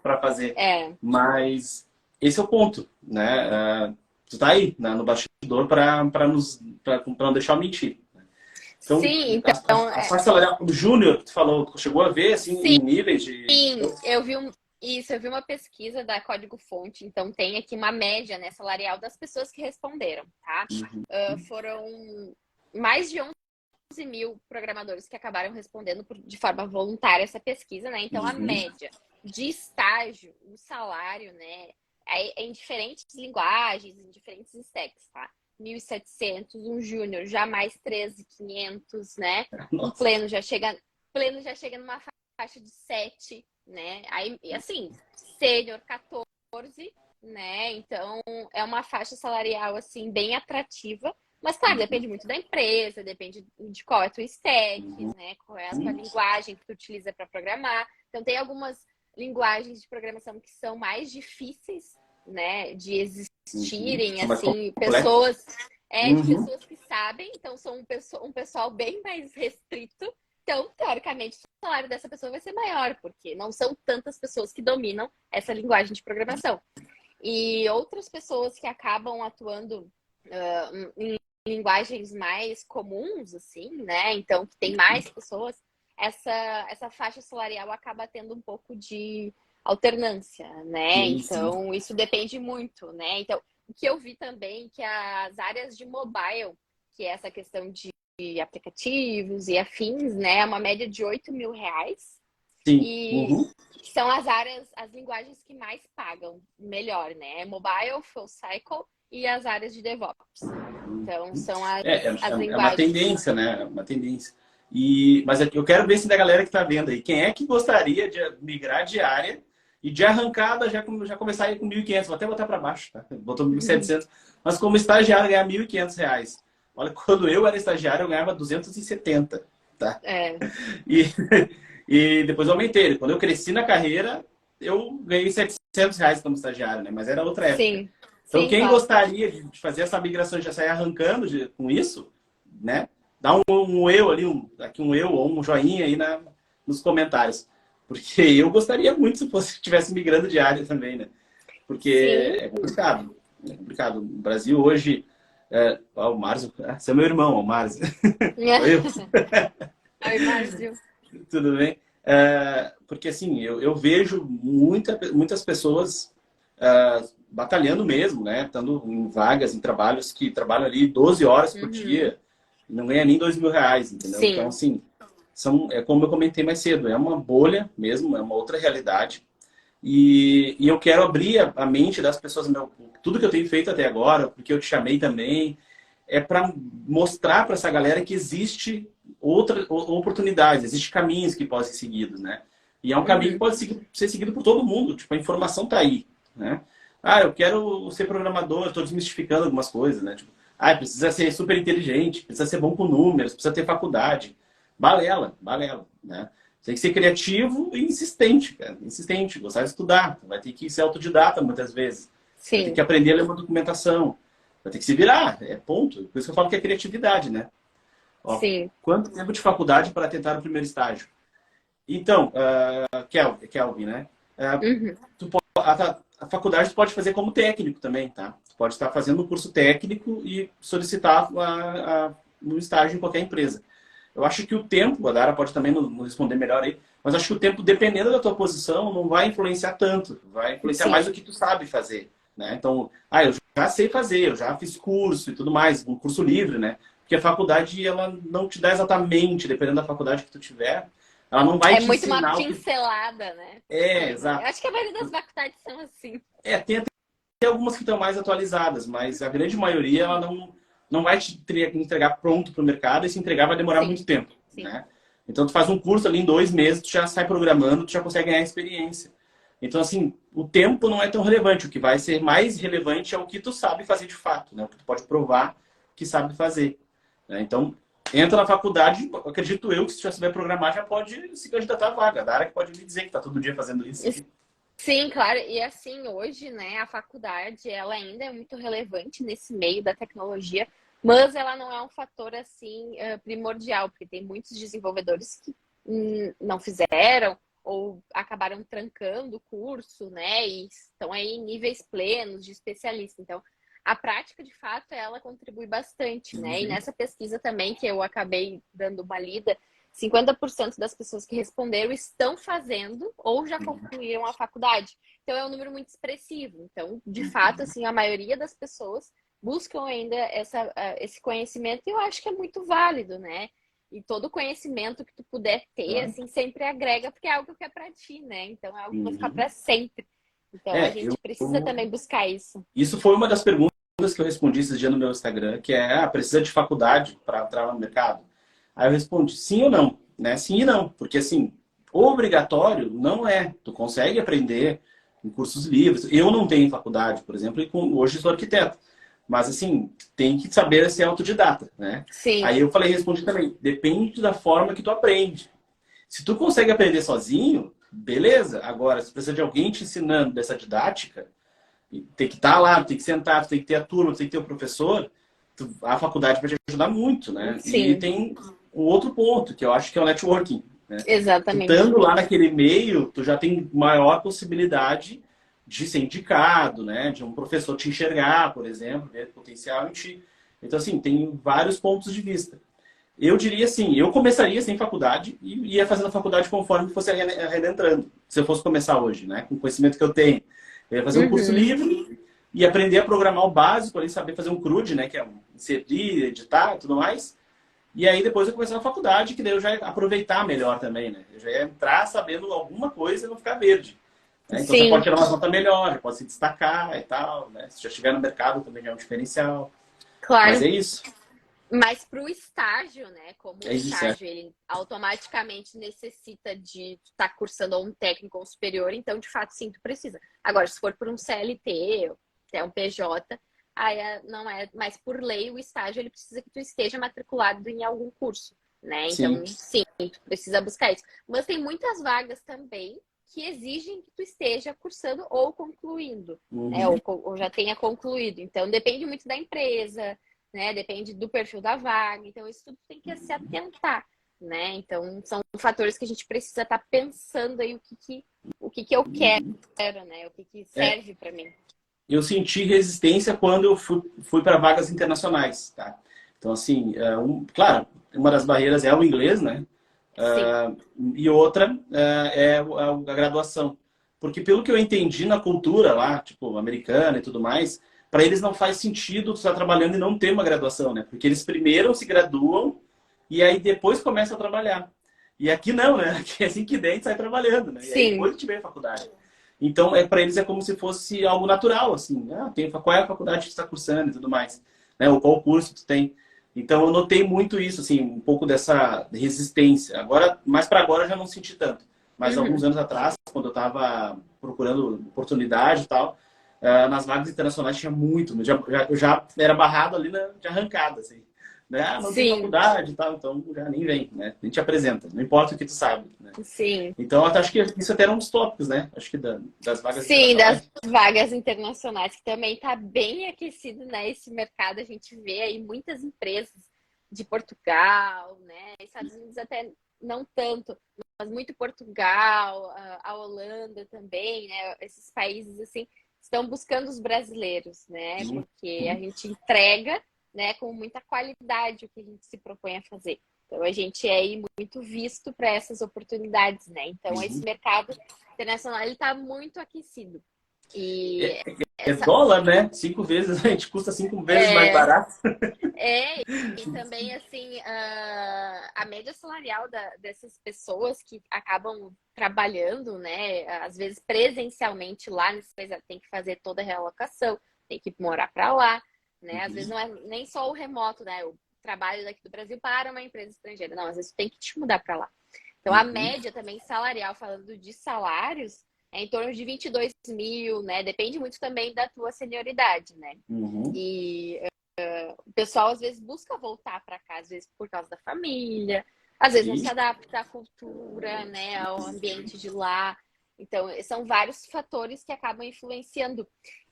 para fazer. É. Mas esse é o ponto, né? Tu tá aí, né, no bastidor para não deixar eu mentir. Então, Sim, então. a faixa salarial, o júnior que tu falou, tu chegou a ver, assim, Sim, em níveis de... eu vi isso, eu vi uma pesquisa da Código Fonte, então tem aqui uma média, né, salarial das pessoas que responderam, tá? Foram mais de 11 mil programadores que acabaram respondendo de forma voluntária essa pesquisa, né? Então a média de estágio, o salário, né, é em diferentes linguagens, em diferentes stacks, tá? 1.700, um júnior já mais 13.500, né? Um pleno já chega numa faixa de 7, né? Aí, assim, sênior 14, né? Então, é uma faixa salarial, assim, bem atrativa. Mas, claro, depende muito da empresa, depende de qual é a tua stack, né? Qual é a tua linguagem que tu utiliza para programar. Então, tem algumas linguagens de programação que são mais difíceis, né? De existirem, assim, pessoas... de pessoas que sabem, então são um pessoal bem mais restrito. Então, teoricamente, o salário dessa pessoa vai ser maior, porque não são tantas pessoas que dominam essa linguagem de programação. E outras pessoas que acabam atuando em linguagens mais comuns, assim, né? Então, que tem mais pessoas, essa faixa salarial acaba tendo um pouco de alternância, né? Então, isso depende muito, né? Então, o que eu vi também que as áreas de mobile, que é essa questão de aplicativos e afins, né? É uma média de 8 mil reais. Sim. E são as linguagens que mais pagam melhor, né? Mobile, full cycle e as áreas de DevOps. Então, são as linguagens. É uma tendência, né? Uma tendência. Mas eu quero ver se da galera que está vendo aí, quem é que gostaria de migrar de área e de arrancada já começar a ir com 1.500, vou até botar para baixo, tá? Botou 1.700, mas como estagiário ganhar 1.500 reais. Olha, quando eu era estagiário eu ganhava 270, tá? E depois eu aumentei. Quando eu cresci na carreira, eu ganhei 700 reais como estagiário, né? Mas era outra época. Sim. Então, quem gostaria de fazer essa migração e já sair arrancando com isso, né? Dá um eu ali, um eu ou um joinha aí nos comentários. Porque eu gostaria muito se tivesse migrando de área também, né? Porque é complicado. É complicado. No Brasil hoje... o Márcio... Você é meu irmão, o Márcio. Oi, Márcio. Tudo bem? Porque assim, eu vejo muitas pessoas batalhando mesmo, né? Estando em vagas, em trabalhos que trabalham ali 12 horas por dia e não ganha nem 2 mil reais, entendeu? Sim. Então, assim, como eu comentei mais cedo, é uma bolha mesmo, é uma outra realidade. E eu quero abrir a mente das pessoas, tudo que eu tenho feito até agora, porque eu te chamei também, é para mostrar para essa galera que existe outras oportunidades, existem caminhos que podem ser seguidos, né? E é um caminho que pode ser seguido por todo mundo, tipo, a informação tá aí, né? Eu quero ser programador, estou desmistificando algumas coisas, né? Tipo, precisa ser super inteligente, precisa ser bom com números, precisa ter faculdade. Balela, né? Tem que ser criativo e insistente, cara. Insistente, gostar de estudar. Vai ter que ser autodidata muitas vezes. vai ter Sim, que aprender a ler uma documentação, vai ter que se virar, é ponto. Por isso que eu falo que é criatividade, né? Ó, sim. quanto tempo de faculdade para tentar o primeiro estágio? Então, Kelvin, né? Uhum. A faculdade tu pode fazer como técnico também, tá? Tu pode estar fazendo um curso técnico e solicitar um estágio em qualquer empresa. Eu acho que o tempo, a Dara pode também nos responder melhor aí, mas acho que o tempo, dependendo da tua posição, não vai influenciar tanto. Vai influenciar Sim. mais o que tu sabe fazer, né? Então, eu já sei fazer, eu já fiz curso e tudo mais, um curso livre, né? Porque a faculdade, ela não te dá exatamente, dependendo da faculdade que tu tiver, ela não vai É te muito uma ensinar o que... pincelada, né? É, Sim. Eu exato. acho que a maioria das faculdades são assim. Tem algumas que estão mais atualizadas, mas a grande maioria ela não vai te entregar pronto para o mercado e se entregar vai demorar muito Sim, tempo, sim. né? Então tu faz um curso ali em 2 meses, tu já sai programando, tu já consegue ganhar experiência. Então assim, o tempo não é tão relevante. O que vai ser mais relevante é o que tu sabe fazer de fato, né? O que tu pode provar que sabe fazer, né? Então entra na faculdade, acredito eu que se tu já souber programar já pode se candidatar à vaga. Da área que pode me dizer que está todo dia fazendo isso. Sim, claro. E assim, hoje, né, a faculdade, ela ainda é muito relevante nesse meio da tecnologia, mas ela não é um fator, assim, primordial, porque tem muitos desenvolvedores que não fizeram ou acabaram trancando o curso, né, e estão aí em níveis plenos de especialista. Então, a prática, de fato, ela contribui bastante, né? E Uhum. nessa pesquisa também, que eu acabei dando uma lida, 50% das pessoas que responderam estão fazendo ou já concluíram a faculdade. Então é um número muito expressivo. Então, de fato, assim, a maioria das pessoas buscam ainda esse conhecimento e eu acho que é muito válido, né? E todo conhecimento que tu puder ter, Claro. assim, sempre agrega, porque é algo que é para ti, né? Então é algo que vai ficar Uhum. para sempre. Então a É, gente precisa também buscar isso. isso foi uma das perguntas que eu respondi esses dias no meu Instagram, que é, precisa de faculdade para entrar no mercado? Aí eu respondi sim ou não, né? Sim e não, porque assim, obrigatório não é. Tu consegue aprender em cursos livres. Eu não tenho faculdade, por exemplo, e hoje sou arquiteto. Mas assim, tem que saber ser autodidata, né? Sim, Aí eu falei, respondi também, depende da forma que tu aprende. Se tu consegue aprender sozinho, beleza. Agora, se precisa de alguém te ensinando dessa didática, tem que estar lá, tem que sentar, tem que ter a turma, tem que ter o professor, a faculdade vai te ajudar muito, né? E sim, tem um outro ponto, que eu acho que é o networking, né? Tu exatamente. estando lá naquele meio, tu já tem maior possibilidade de ser indicado, né? De um professor te enxergar, por exemplo, ver potencial em ti. Então, assim, tem vários pontos de vista. Eu diria assim, eu começaria sem faculdade e ia fazendo a faculdade conforme fosse adentrando. Se eu fosse começar hoje, né? Com o conhecimento que eu tenho. Eu ia fazer um curso Uhum. livre e aprender a programar o básico, ali, saber fazer um CRUD, né? Que é inserir, editar e tudo mais. E aí depois eu começar na faculdade, que daí eu já ia aproveitar melhor também, né? Eu já ia entrar sabendo alguma coisa e não ficar verde. Né? Então você pode Sim, tirar uma nota melhor, já pode se destacar e tal, né? Se já estiver no mercado também já é um diferencial. Mas claro. é isso. Mas para o estágio, né? Como o É isso, é. estágio ele automaticamente necessita de estar cursando um técnico ou um superior, então de fato sim, tu precisa. Agora, se for por um CLT, até um PJ, aí não é, mas por lei o estágio ele precisa que tu esteja matriculado em algum curso, né? Sim. Então sim, tu precisa buscar isso. Mas tem muitas vagas também que exigem que tu esteja cursando ou concluindo, né? Uhum. Ou já tenha concluído. Então depende muito da empresa, né? Depende do perfil da vaga. Então, isso tudo tem que se atentar, né? Então, são fatores que a gente precisa estar pensando aí o que eu quero, né? O que É, serve para mim. eu senti resistência quando eu fui para vagas internacionais, tá? Então, assim, claro, uma das barreiras é o inglês, né? Sim, E outra é a graduação. Porque pelo que eu entendi na cultura lá, tipo, americana e tudo mais, para eles não faz sentido tu estar trabalhando e não ter uma graduação, né? Porque eles primeiro se graduam e aí depois começam a trabalhar. E aqui não, né? Aqui é assim que der, a gente sai trabalhando, né? E aí depois sim, a gente vem à faculdade. Então, para eles é como se fosse algo natural, assim. Qual é a faculdade que você está cursando e tudo mais, né? Ou qual curso tu tem. Então, eu notei muito isso, assim, um pouco dessa resistência. Agora, mais para agora, eu já não senti tanto. Mas alguns uhum. anos atrás, quando eu estava procurando oportunidade e tal, nas vagas internacionais tinha muito. Eu já era barrado ali de arrancada, assim. né? Ah, não tem Sim, faculdade e tal, então já nem vem, né? A gente apresenta, não importa o que tu sabe, né? sim. Então, eu acho que isso até era um dos tópicos, né? Acho que das vagas Sim, das internacionais. vagas internacionais, que também está bem aquecido, né? Esse mercado, a gente vê aí muitas empresas de Portugal, né? Estados Unidos até não tanto, mas muito Portugal, a Holanda também, né? Esses países, assim, estão buscando os brasileiros, né? Porque a gente entrega, né, com muita qualidade o que a gente se propõe a fazer. Então, a gente é aí muito visto para essas oportunidades, né? Então, esse Uhum. mercado internacional ele está muito aquecido. E É essa dólar, né? 5 vezes, a gente custa 5 vezes mais é, barato. é e também assim a média salarial dessas pessoas que acabam trabalhando, né? Às vezes presencialmente lá nesse país tem que fazer toda a realocação, tem que morar para lá, né? Às vezes Uhum. não é nem só o remoto, né? O trabalho daqui do Brasil para uma empresa estrangeira, não, às vezes tem que te mudar para lá. Então, a Uhum. média também salarial, falando de salários, é em torno de 22 mil, né? Depende muito também da tua senioridade, né? Uhum. E o pessoal às vezes busca voltar para casa, às vezes por causa da família, às vezes não Sim. se adapta à cultura, né? Ao ambiente de lá. Então, são vários fatores que acabam influenciando.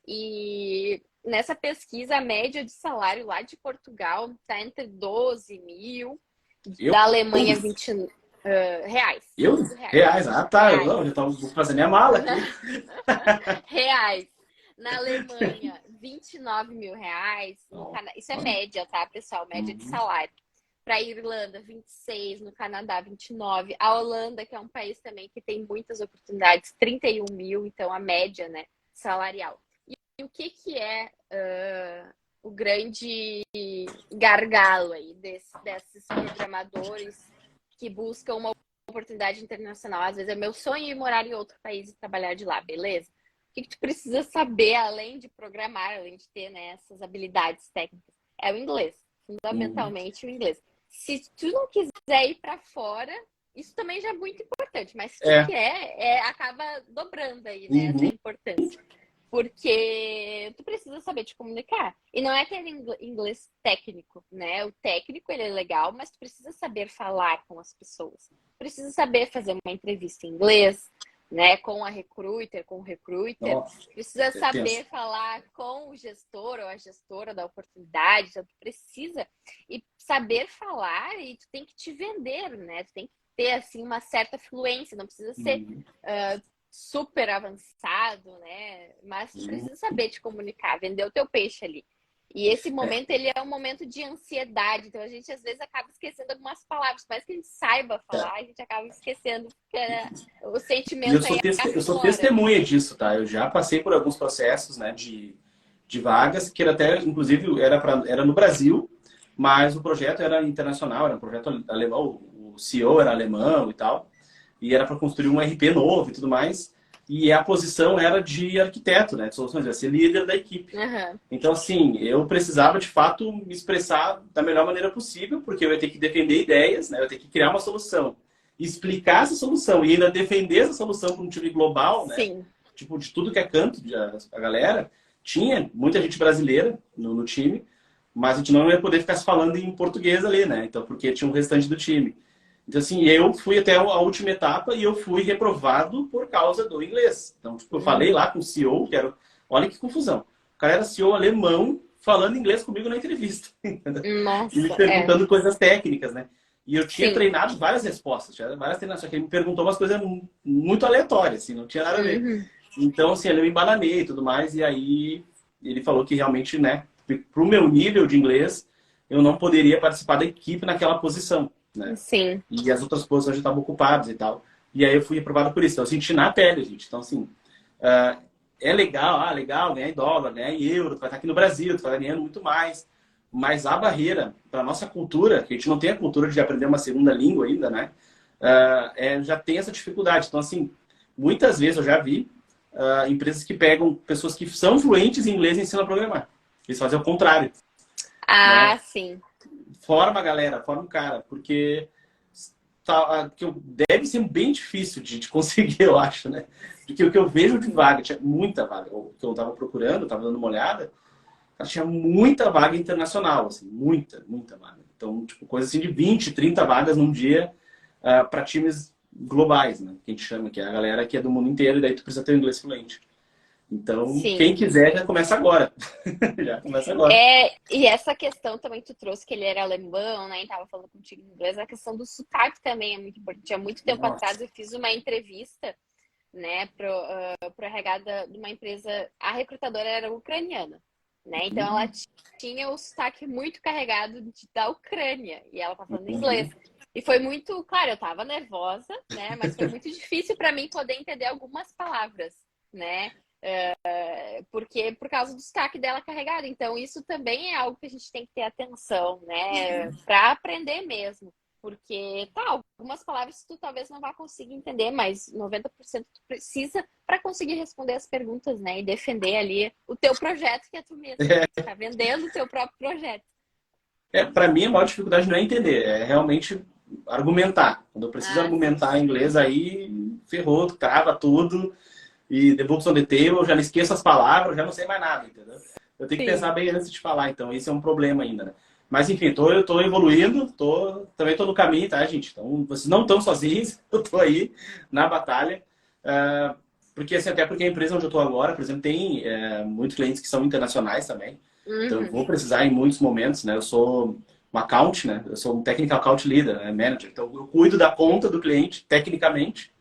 E nessa pesquisa, a média de salário lá de Portugal está entre 12 mil, da Alemanha Euros? 20 reais, Euros? tudo reais. Reais? Ah, tá. Eu Reais. não, já tava vou fazer minha mala aqui. Reais. Na Alemanha, 29 mil reais. No Ó, Isso é olha. média, tá, pessoal? Média de Uhum. salário. Para a Irlanda, 26. No Canadá, 29. A Holanda, que é um país também que tem muitas oportunidades, 31 mil. Então, a média, né, salarial. E o que é o grande gargalo aí desses programadores que buscam uma oportunidade internacional? Às vezes é meu sonho ir morar em outro país e trabalhar de lá, beleza? O que tu precisa saber, além de programar, além de ter, né, essas habilidades técnicas? É o inglês, Uhum. fundamentalmente o inglês. Se tu não quiser ir para fora, isso também já é muito importante, mas se tu É. quer, acaba dobrando aí, né, essa Uhum. importância. Porque tu precisa saber te comunicar. E não é aquele inglês técnico, né? O técnico, ele é legal, mas tu precisa saber falar com as pessoas. Precisa saber fazer uma entrevista em inglês, né? Com a recruiter, com o recruiter. Nossa, Precisa é tenso. saber falar com o gestor ou a gestora da oportunidade. Então, tu precisa e saber falar e tu tem que te vender, né? Tu tem que ter, assim, uma certa fluência. Não precisa ser Uhum. super avançado, né? Mas tu Uhum. precisa saber te comunicar, vender o teu peixe ali. E esse É. momento, ele é um momento de ansiedade. Então, a gente, às vezes, acaba esquecendo algumas palavras. Mas que a gente saiba falar, a gente acaba esquecendo, porque o E eu sentimento sou, aí eu sou aflora. testemunha disso, tá? Eu já passei por alguns processos, né, de vagas, que era até, inclusive, era no Brasil, mas o projeto era internacional, era um projeto alemão, o CEO era alemão e tal, e era para construir um RP novo e tudo mais, e a posição era de arquiteto, né, de soluções, ia ser líder da equipe. Uhum. Então, assim, eu precisava, de fato, me expressar da melhor maneira possível, porque eu ia ter que defender ideias, né, eu ia ter que criar uma solução, explicar essa solução e ainda defender essa solução para um time global, né, Sim. tipo, de tudo que é canto, a galera, tinha muita gente brasileira no time, mas a gente não ia poder ficar se falando em português ali, né? Então, porque tinha um restante do time. Então, assim, eu fui até a última etapa e eu fui reprovado por causa do inglês. Então, tipo, eu falei Uhum. lá com o CEO, que era... Olha que confusão. O cara era CEO alemão falando inglês comigo na entrevista. E me Nossa, perguntando coisas técnicas, né? E eu tinha Sim. treinado várias respostas, tinha várias treinações, só que ele me perguntou umas coisas muito aleatórias, assim, não tinha nada a ver. Uhum. Então, assim, eu me embananei e tudo mais, e aí ele falou que realmente, né, pro meu nível de inglês, eu não poderia participar da equipe naquela posição, né? Sim. E as outras posições já estavam ocupadas e tal. E aí eu fui aprovado por isso. Então, eu senti na pele, gente. Então, assim, é legal, legal, ganhar em dólar, ganhar em euro, tu vai estar aqui no Brasil, tu vai ganhando muito mais. Mas a barreira para nossa cultura, que a gente não tem a cultura de aprender uma segunda língua ainda, né? Já tem essa dificuldade. Então, assim, muitas vezes eu já vi empresas que pegam pessoas que são fluentes em inglês e ensinam a programar. Eles fazem o contrário, Ah, né? sim. Forma a galera, forma o cara, porque deve ser bem difícil de conseguir, eu acho, né? Porque o que eu vejo de vaga, tinha muita vaga. O que eu estava procurando, estava dando uma olhada, tinha muita vaga internacional, assim, muita vaga. Então, tipo, coisa assim de 20, 30 vagas num dia para times globais, né? Que a gente chama, que é a galera que é do mundo inteiro, e daí tu precisa ter o inglês fluente. Então, Sim. quem quiser já começa agora. Já começa agora. E essa questão também que tu trouxe, que ele era alemão, né? E tava falando contigo em inglês, a questão do sotaque também é muito importante. Há muito tempo atrás eu fiz uma entrevista, né, pro RH de uma empresa. A recrutadora era ucraniana, né? Então ela tinha o sotaque muito carregado da Ucrânia e ela tá falando inglês. E foi muito, claro, eu tava nervosa, né? Mas foi muito difícil para mim poder entender algumas palavras, né? Porque por causa do sotaque dela carregado. Então, isso também é algo que a gente tem que ter atenção, né? Para aprender mesmo. Porque, tá, algumas palavras tu talvez não vá conseguir entender, mas 90% tu precisa para conseguir responder as perguntas, né? E defender ali o teu projeto, que é tu mesmo. Tu tá vendendo o teu próprio projeto. Para mim, a maior dificuldade não é entender, é realmente argumentar. Quando eu preciso argumentar em inglês, aí ferrou, trava tudo. E the books on the table, eu já não esqueço as palavras, já não sei mais nada, entendeu? Eu tenho que pensar bem antes de falar, então esse é um problema ainda, né? Mas enfim, eu tô evoluindo, também tô no caminho, tá, gente? Então, vocês não estão sozinhos, eu tô aí na batalha. Porque assim, até porque a empresa onde eu tô agora, por exemplo, tem muitos clientes que são internacionais também. Então, eu vou precisar em muitos momentos, né? Eu sou um account, né? Eu sou um technical account leader, né? Manager. Então, eu cuido da conta do cliente, tecnicamente.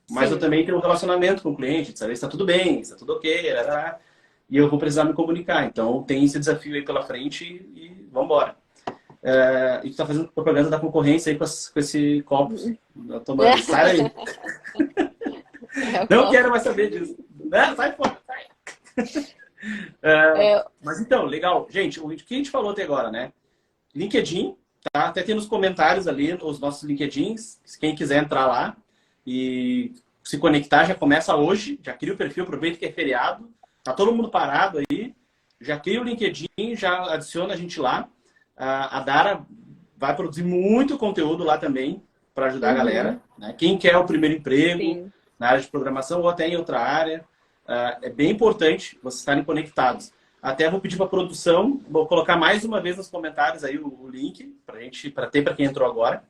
Mas eu também tenho um relacionamento com o cliente, de saber se está tudo bem, se está tudo ok, e eu vou precisar me comunicar. Então, tem esse desafio aí pela frente e vamos embora. E tu está fazendo propaganda da concorrência aí com esse copo. Tomando. Sai daí. Não quero mais saber disso. Sai fora, sai. Mas então, legal. Gente, o que a gente falou até agora, né? LinkedIn, tá? Até tem nos comentários ali os nossos LinkedIns, quem quiser entrar lá e se conectar, já começa hoje, já cria o perfil, aproveita que é feriado, tá todo mundo parado aí, já cria o LinkedIn, já adiciona a gente lá. A Dara vai produzir muito conteúdo lá também para ajudar a galera, né? Quem quer o primeiro emprego na área de programação ou até em outra área, é bem importante vocês estarem conectados. Até vou pedir para a produção, vou colocar mais uma vez nos comentários aí o link para quem entrou agora.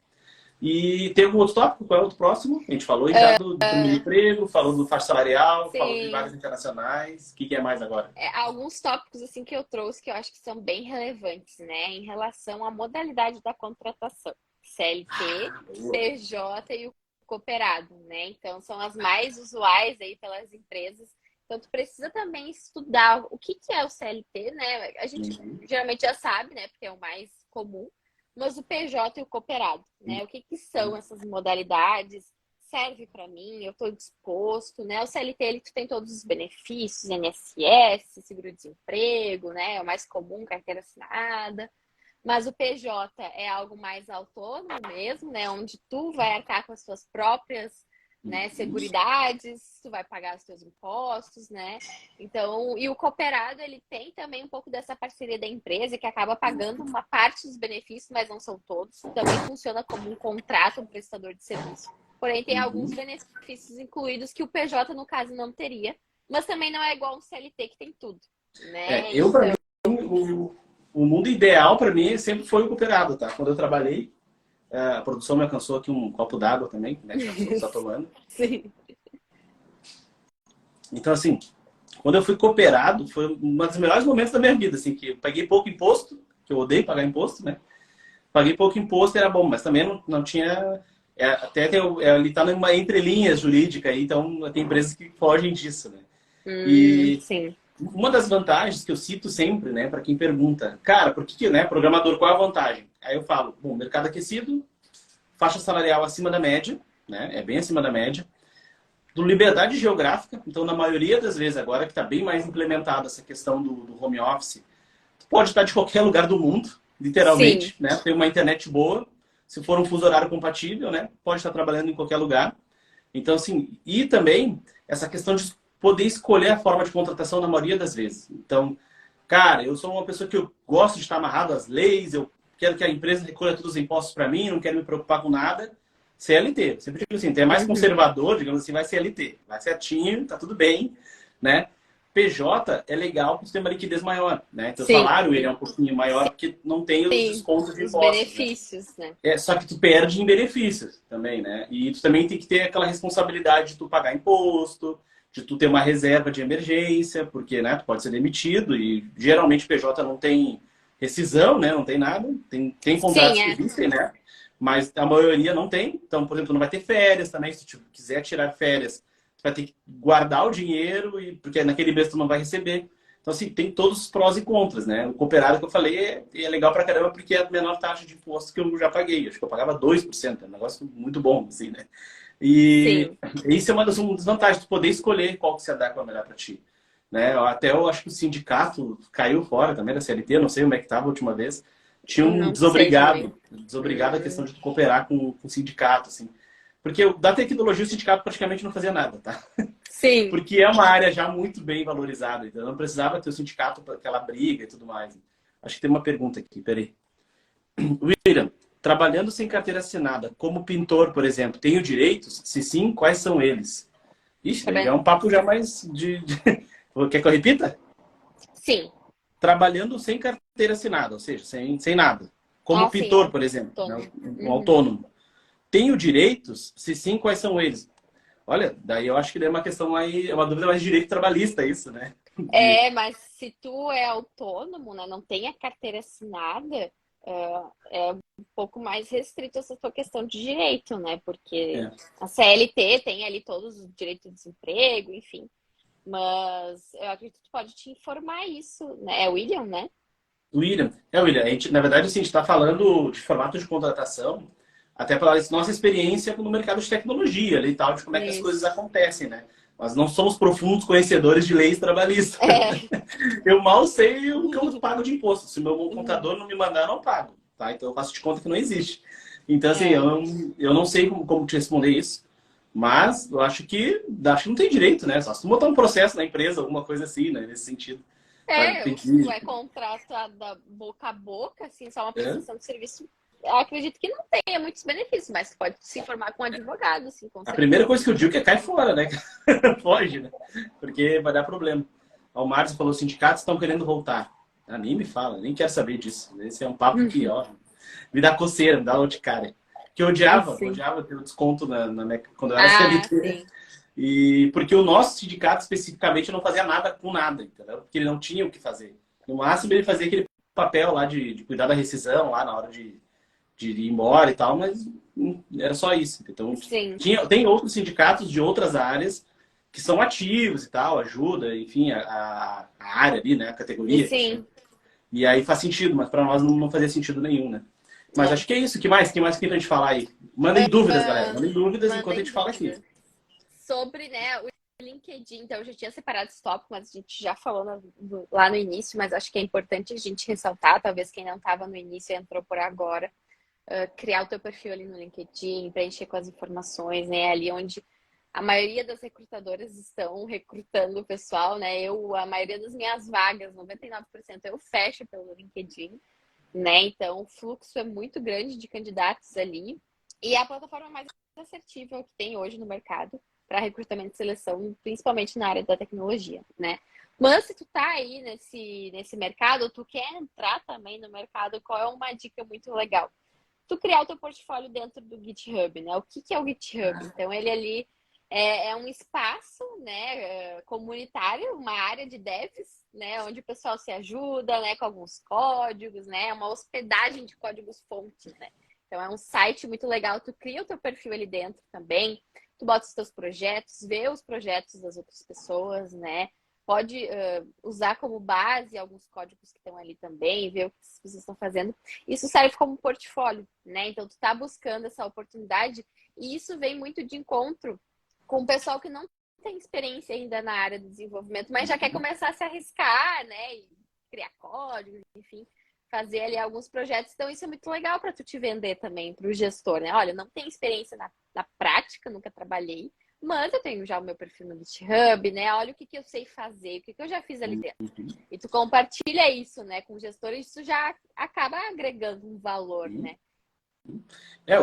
E tem algum outro tópico? Qual é o outro próximo? A gente falou já do primeiro emprego, falou do faixa salarial, falou de vagas internacionais. O que é mais agora? Alguns tópicos assim que eu trouxe que eu acho que são bem relevantes, né? Em relação à modalidade da contratação. CLT, PJ e o cooperado, né? Então, são as mais usuais aí pelas empresas. Então, tu precisa também estudar o que é o CLT, né? A gente geralmente já sabe, né? Porque é o mais comum. Mas o PJ e o cooperado, né? O que são essas modalidades? Serve para mim? Eu estou disposto, né? O CLT, ele tem todos os benefícios, INSS, seguro-desemprego, né? É o mais comum, carteira assinada. Mas o PJ é algo mais autônomo mesmo, né? Onde tu vai arcar com as tuas próprias, né, seguridades, tu vai pagar os teus impostos, né? Então, e o cooperado, ele tem também um pouco dessa parceria da empresa, que acaba pagando uma parte dos benefícios, mas não são todos. Também funciona como um contrato, um prestador de serviço. Porém, tem alguns benefícios incluídos que o PJ, no caso, não teria. Mas também não é igual o CLT, que tem tudo, né? Para mim, o mundo ideal para mim sempre foi o cooperado, tá? Quando eu trabalhei, a produção me alcançou aqui um copo d'água também, né? Que a pessoa está tomando. Sim. Então, assim, quando eu fui cooperado, foi um dos melhores momentos da minha vida, assim, que eu paguei pouco imposto, que eu odeio pagar imposto, né? Paguei pouco imposto, era bom, mas também não tinha... ele está numa entrelinhas jurídica aí, então tem empresas que fogem disso, né? Sim. Uma das vantagens que eu cito sempre, né, para quem pergunta, cara, por que, né, programador, qual é a vantagem? Aí eu falo, bom, mercado aquecido, faixa salarial acima da média, né, é bem acima da média, do liberdade geográfica, então na maioria das vezes agora que está bem mais implementada essa questão do home office, tu pode estar de qualquer lugar do mundo, literalmente, né, tem uma internet boa, se for um fuso horário compatível, né, pode estar trabalhando em qualquer lugar. Então, assim, e também essa questão de poder escolher a forma de contratação na maioria das vezes. Então, cara, eu sou uma pessoa que eu gosto de estar amarrado às leis, eu quero que a empresa recolha todos os impostos para mim, não quero me preocupar com nada. CLT. Sempre digo assim, tem mais conservador, digamos assim, vai CLT. Vai certinho, tá tudo bem, né? PJ é legal porque tem uma liquidez maior, né? Então o Sim, salário ele é um pouquinho maior porque não tem os sim. descontos de Os impostos, né? benefícios, né? Só que tu perde em benefícios também, né? E tu também tem que ter aquela responsabilidade de tu pagar imposto, de tu ter uma reserva de emergência, porque, né, tu pode ser demitido e geralmente PJ não tem rescisão, né? Não tem nada. Tem Sim, contratos que é. existem, né? Mas a maioria não tem. Então, por exemplo, tu não vai ter férias também. Se tu quiser tirar férias, tu vai ter que guardar o dinheiro, porque naquele mês tu não vai receber. Então, assim, tem todos os prós e contras, né? O cooperado que eu falei é legal pra caramba porque é a menor taxa de imposto que eu já paguei. Acho que eu pagava 2%, é um negócio muito bom, assim, né? E Sim. isso é uma das vantagens, de poder escolher qual que se adequa melhor para ti. Né? Até eu acho que o sindicato caiu fora também da CLT, não sei como é que estava a última vez. Tinha um Não sei também. desobrigado a questão de tu cooperar com o sindicato, assim. Porque da tecnologia o sindicato praticamente não fazia nada, tá? Sim. Porque é uma área já muito bem valorizada, então não precisava ter o sindicato para aquela briga e tudo mais. Acho que tem uma pergunta aqui, peraí. William, trabalhando sem carteira assinada, como pintor, por exemplo, tenho direitos? Se sim, quais são eles? Ixi, Tá daí já é bem? um papo já mais Quer que eu repita? Sim. Trabalhando sem carteira assinada, ou seja, sem nada. Como Ah, sim, pintor, por exemplo, né? autônomo. Um Uhum. autônomo. Tenho direitos? Se sim, quais são eles? Olha, daí eu acho que daí é uma questão aí, é uma dúvida mais de direito trabalhista isso, né? De, É, mas se tu é autônomo, né, não tem a carteira assinada, é um pouco mais restrito essa tua questão de direito, né? Porque é. a CLT tem ali todos os direitos de desemprego, enfim. Mas eu acredito que tu pode te informar isso, né? É o William, né? William, na verdade, assim, a gente está falando de formato de contratação, até pela nossa experiência no mercado de tecnologia ali e tal, de como é que as coisas Isso. acontecem, né? Nós não somos profundos conhecedores de leis trabalhistas. É. Eu mal sei o que eu pago de imposto. Se o meu contador não me mandar, eu não pago. Tá? Então eu faço de conta que não existe. Então, assim, É. eu não sei como te responder isso. Mas eu acho que não tem direito, né? Só se tu botar um processo na empresa, alguma coisa assim, né? Nesse sentido. Para Ou se tu impedir. é contratada boca a boca, assim, só uma É? prestação de serviço, eu acredito que não tenha muitos benefícios, mas tu pode se informar com um advogado, assim, com A primeira certeza. coisa que eu digo é cai fora, né? Foge, né? Porque vai dar problema. O Márcio falou, os sindicatos estão querendo voltar. Ah, nem me fala, nem quero saber disso. Esse é um papo que, ó, me dá coceira, me dá urticária. Que eu Sim. odiava ter o desconto quando eu era Ah, CLT. sim. E porque o nosso sindicato especificamente não fazia nada com nada, entendeu? Porque ele não tinha o que fazer. No máximo ele fazia aquele papel lá de cuidar da rescisão lá na hora de ir embora e tal, mas era só isso. Então, Sim. tem outros sindicatos de outras áreas que são ativos e tal, ajuda, enfim, a área ali, né, a E categoria. sim, E aí faz sentido, mas para nós não fazia sentido nenhum, né? Mas é. acho que é isso. Que mais? Que mais que tem pra gente falar aí? Mandem dúvidas, galera. Mandem dúvidas enquanto a Mandem gente fala aqui. dúvidas sobre, né, o LinkedIn. Então, eu já tinha separado esse tópico, mas a gente já falou lá no início, mas acho que é importante a gente ressaltar, talvez quem não estava no início entrou por agora, criar o teu perfil ali no LinkedIn, preencher com as informações, né, ali onde a maioria das recrutadoras estão recrutando o pessoal, né, a maioria das minhas vagas, 99%, eu fecho pelo LinkedIn, né, então o fluxo é muito grande de candidatos ali, e é a plataforma mais assertiva que tem hoje no mercado para recrutamento e seleção, principalmente na área da tecnologia, né? Mas se tu tá aí nesse mercado, tu quer entrar também no mercado, qual é uma dica muito legal? Tu criar o teu portfólio dentro do GitHub, né? O que é o GitHub? Então, ele ali é um espaço, né, comunitário, uma área de devs, né, onde o pessoal se ajuda, né, com alguns códigos, né, uma hospedagem de códigos fontes, né. Então, é um site muito legal. Tu cria o teu perfil ali dentro também, tu bota os teus projetos, vê os projetos das outras pessoas, né, pode usar como base alguns códigos que estão ali também, ver o que as pessoas estão fazendo. Isso serve como portfólio, né? Então, tu tá buscando essa oportunidade e isso vem muito de encontro com o pessoal que não tem experiência ainda na área do desenvolvimento, mas já quer começar a se arriscar, né? E criar códigos, enfim, fazer ali alguns projetos. Então, isso é muito legal para tu te vender também para o gestor, né? Olha, não tenho experiência na prática, nunca trabalhei, mas eu tenho já o meu perfil no GitHub, né? Olha o que eu sei fazer, o que eu já fiz ali dentro. E tu compartilha isso, né, com o gestor, e isso já acaba agregando um valor, né?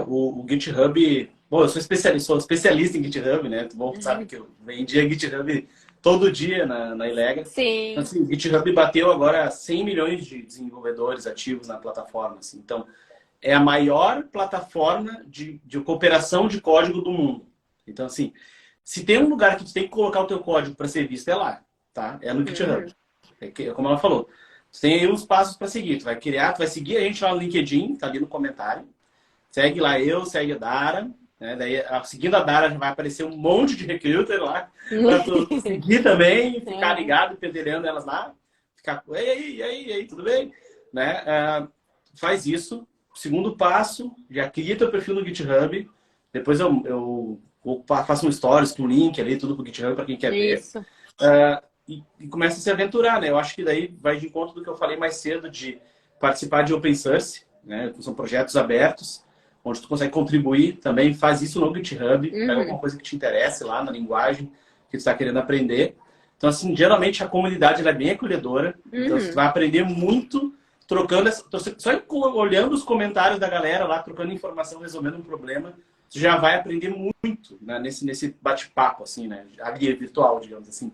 O GitHub. Bom, eu sou especialista em GitHub, né? Bom, sabe que eu vendi a GitHub todo dia na Ilegra. Então, Sim. assim, o GitHub bateu agora 100 milhões de desenvolvedores ativos na plataforma. Assim. Então, é a maior plataforma de cooperação de código do mundo. Então, assim, se tem um lugar que tu tem que colocar o teu código para ser visto, é lá, tá? É no GitHub. Como ela falou. Tu tem aí uns passos para seguir. Tu vai criar, tu vai seguir a gente lá no LinkedIn, tá ali no comentário. Segue lá segue a Dara. Né? Daí, seguindo a Dara, já vai aparecer um monte de recruiter lá para tu seguir também, ficar ligado, pentelhando elas lá. Ficar, ei, aí, tudo bem? Né? Faz isso. Segundo passo, já cria teu perfil no GitHub. Depois eu faço um stories com o link ali, tudo pro GitHub para quem quer ver. Isso. E começa a se aventurar, né? Eu acho que daí vai de encontro do que eu falei mais cedo de participar de open source, né? São projetos abertos, onde tu consegue contribuir também. Faz isso no GitHub, pega alguma coisa que te interesse lá na linguagem que tu está querendo aprender. Então, assim, geralmente a comunidade ela é bem acolhedora. Então, você vai aprender muito trocando, só olhando os comentários da galera lá, trocando informação, resolvendo um problema, você já vai aprender muito, né, nesse bate-papo, assim, né? A guia virtual, digamos assim.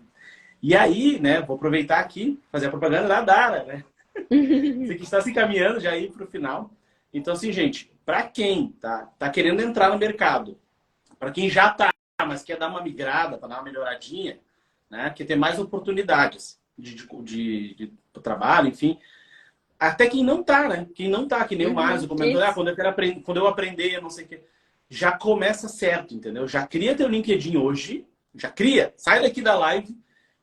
E aí, né, vou aproveitar aqui, fazer a propaganda da Dara, né? Você que está se encaminhando já aí para o final. Então, assim, gente, para quem tá querendo entrar no mercado, para quem já tá, mas quer dar uma migrada, para dar uma melhoradinha, né? Quer ter mais oportunidades de trabalho, enfim. Até quem não tá, né? Quem não tá, que nem o Márcio comentou, quando eu aprender, eu não sei o quê. Já começa certo, entendeu? Já cria teu LinkedIn hoje, já cria, sai daqui da live,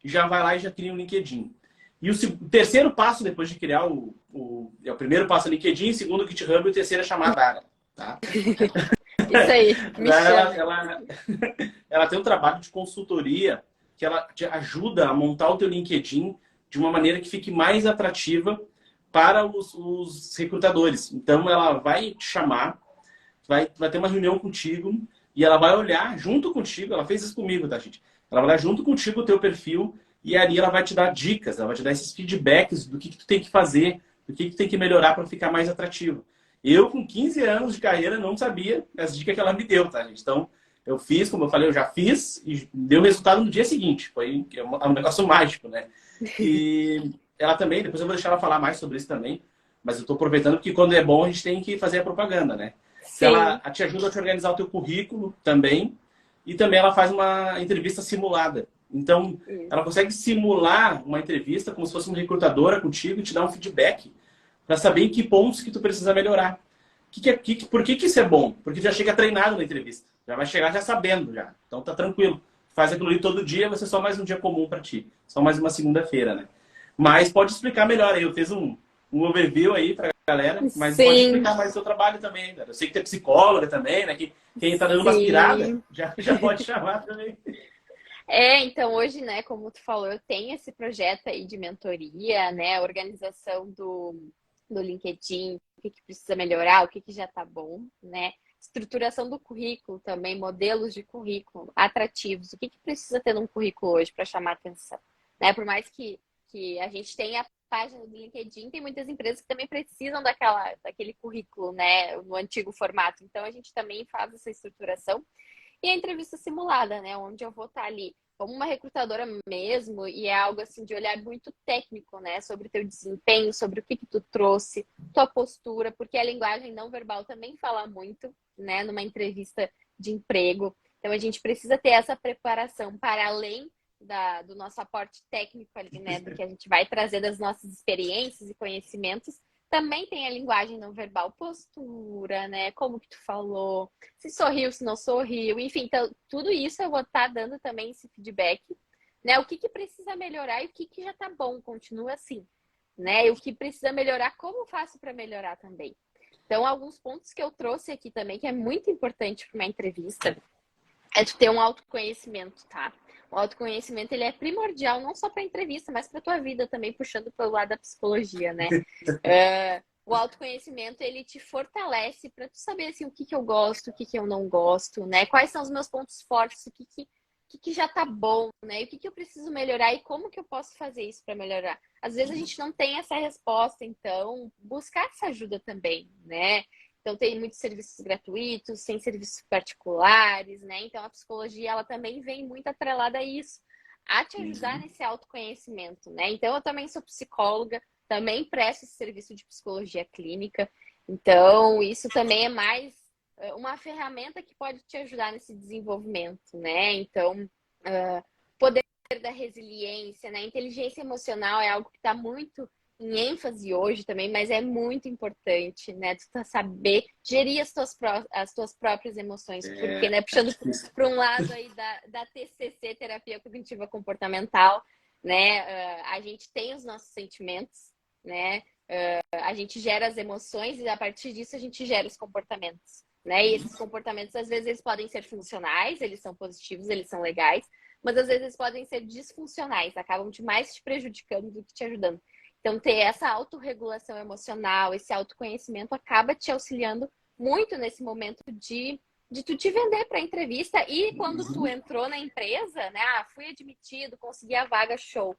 já vai lá e já cria um LinkedIn. E o terceiro passo, depois de criar o primeiro passo é o LinkedIn, o segundo o GitHub e o terceiro é chamar a Dara, tá? Isso aí, me chama. Ela tem um trabalho de consultoria que ela te ajuda a montar o teu LinkedIn de uma maneira que fique mais atrativa para os recrutadores. Então, ela vai te chamar, vai ter uma reunião contigo e ela vai olhar junto contigo, ela fez isso comigo, tá, gente? Ela vai olhar junto contigo o teu perfil e ali ela vai te dar dicas, ela vai te dar esses feedbacks do que tu tem que fazer, do que tu tem que melhorar para ficar mais atrativo. Eu, com 15 anos de carreira, não sabia as dicas que ela me deu, tá, gente? Então, eu fiz, como eu falei, eu já fiz e deu resultado no dia seguinte. Foi um negócio mágico, né? E ela também, depois eu vou deixar ela falar mais sobre isso também, mas eu estou aproveitando porque quando é bom a gente tem que fazer a propaganda, né? Sim. Ela te ajuda a te organizar o teu currículo também e também ela faz uma entrevista simulada. Então, ela consegue simular uma entrevista como se fosse uma recrutadora contigo e te dar um feedback para saber em que pontos que tu precisa melhorar. Por que isso é bom? Porque tu já chega treinado na entrevista. Já vai chegar já sabendo já. Então tá tranquilo. Faz aquilo ali todo dia, vai ser só mais um dia comum para ti. Só mais uma segunda-feira, né? Mas pode explicar melhor aí. Eu fiz um overview aí pra galera, mas pode Sim. explicar mais o seu trabalho também, cara. Eu sei que tem psicóloga também, né? Que quem tá dando umas piradas já pode chamar também. Então hoje, né, como tu falou, eu tenho esse projeto aí de mentoria, né, organização do LinkedIn, o que precisa melhorar, o que já tá bom, né, estruturação do currículo também, modelos de currículo atrativos, o que precisa ter num currículo hoje para chamar atenção, né, por mais que a gente tenha a página do LinkedIn, tem muitas empresas que também precisam daquele currículo, né, no antigo formato, então a gente também faz essa estruturação. E a entrevista simulada, né? Onde eu vou estar ali como uma recrutadora mesmo, e é algo assim de olhar muito técnico, né? Sobre o teu desempenho, sobre o que tu trouxe, tua postura, porque a linguagem não verbal também fala muito, né? Numa entrevista de emprego. Então a gente precisa ter essa preparação para além do nosso aporte técnico ali, né? Do que a gente vai trazer das nossas experiências e conhecimentos. Também tem a linguagem não verbal, postura, né? Como que tu falou, se sorriu, se não sorriu, enfim, então tudo isso eu vou estar dando também esse feedback, né? O que precisa melhorar e o que já tá bom, continua assim, né? E o que precisa melhorar, como faço para melhorar também. Então, alguns pontos que eu trouxe aqui também, que é muito importante para uma entrevista, é de ter um autoconhecimento, tá? O autoconhecimento, ele é primordial não só para entrevista, mas para tua vida também, puxando pelo lado da psicologia, né? O autoconhecimento, ele te fortalece para tu saber, assim, o que eu gosto, o que eu não gosto, né? Quais são os meus pontos fortes, o que já tá bom, né? E o que eu preciso melhorar e como que eu posso fazer isso para melhorar. Às vezes a gente não tem essa resposta, então buscar essa ajuda também, né? Então tem muitos serviços gratuitos, tem serviços particulares, né? Então a psicologia ela também vem muito atrelada a isso, a te ajudar nesse autoconhecimento, né? Então, eu também sou psicóloga, também presto esse serviço de psicologia clínica. Então, isso também é mais uma ferramenta que pode te ajudar nesse desenvolvimento, né? Então, poder da resiliência, né? Inteligência emocional é algo que está muito em ênfase hoje também, mas é muito importante, né? Tu saber gerir as tuas próprias emoções, porque, né? Puxando para um lado aí da TCC, terapia cognitiva comportamental, né? A gente tem os nossos sentimentos, né? A gente gera as emoções e a partir disso a gente gera os comportamentos, né? E esses comportamentos às vezes eles podem ser funcionais, eles são positivos, eles são legais, mas às vezes podem ser disfuncionais, acabam mais te prejudicando do que te ajudando. Então, ter essa autorregulação emocional, esse autoconhecimento acaba te auxiliando muito nesse momento de tu te vender para a entrevista. E quando tu entrou na empresa, né? Fui admitido, consegui a vaga, show.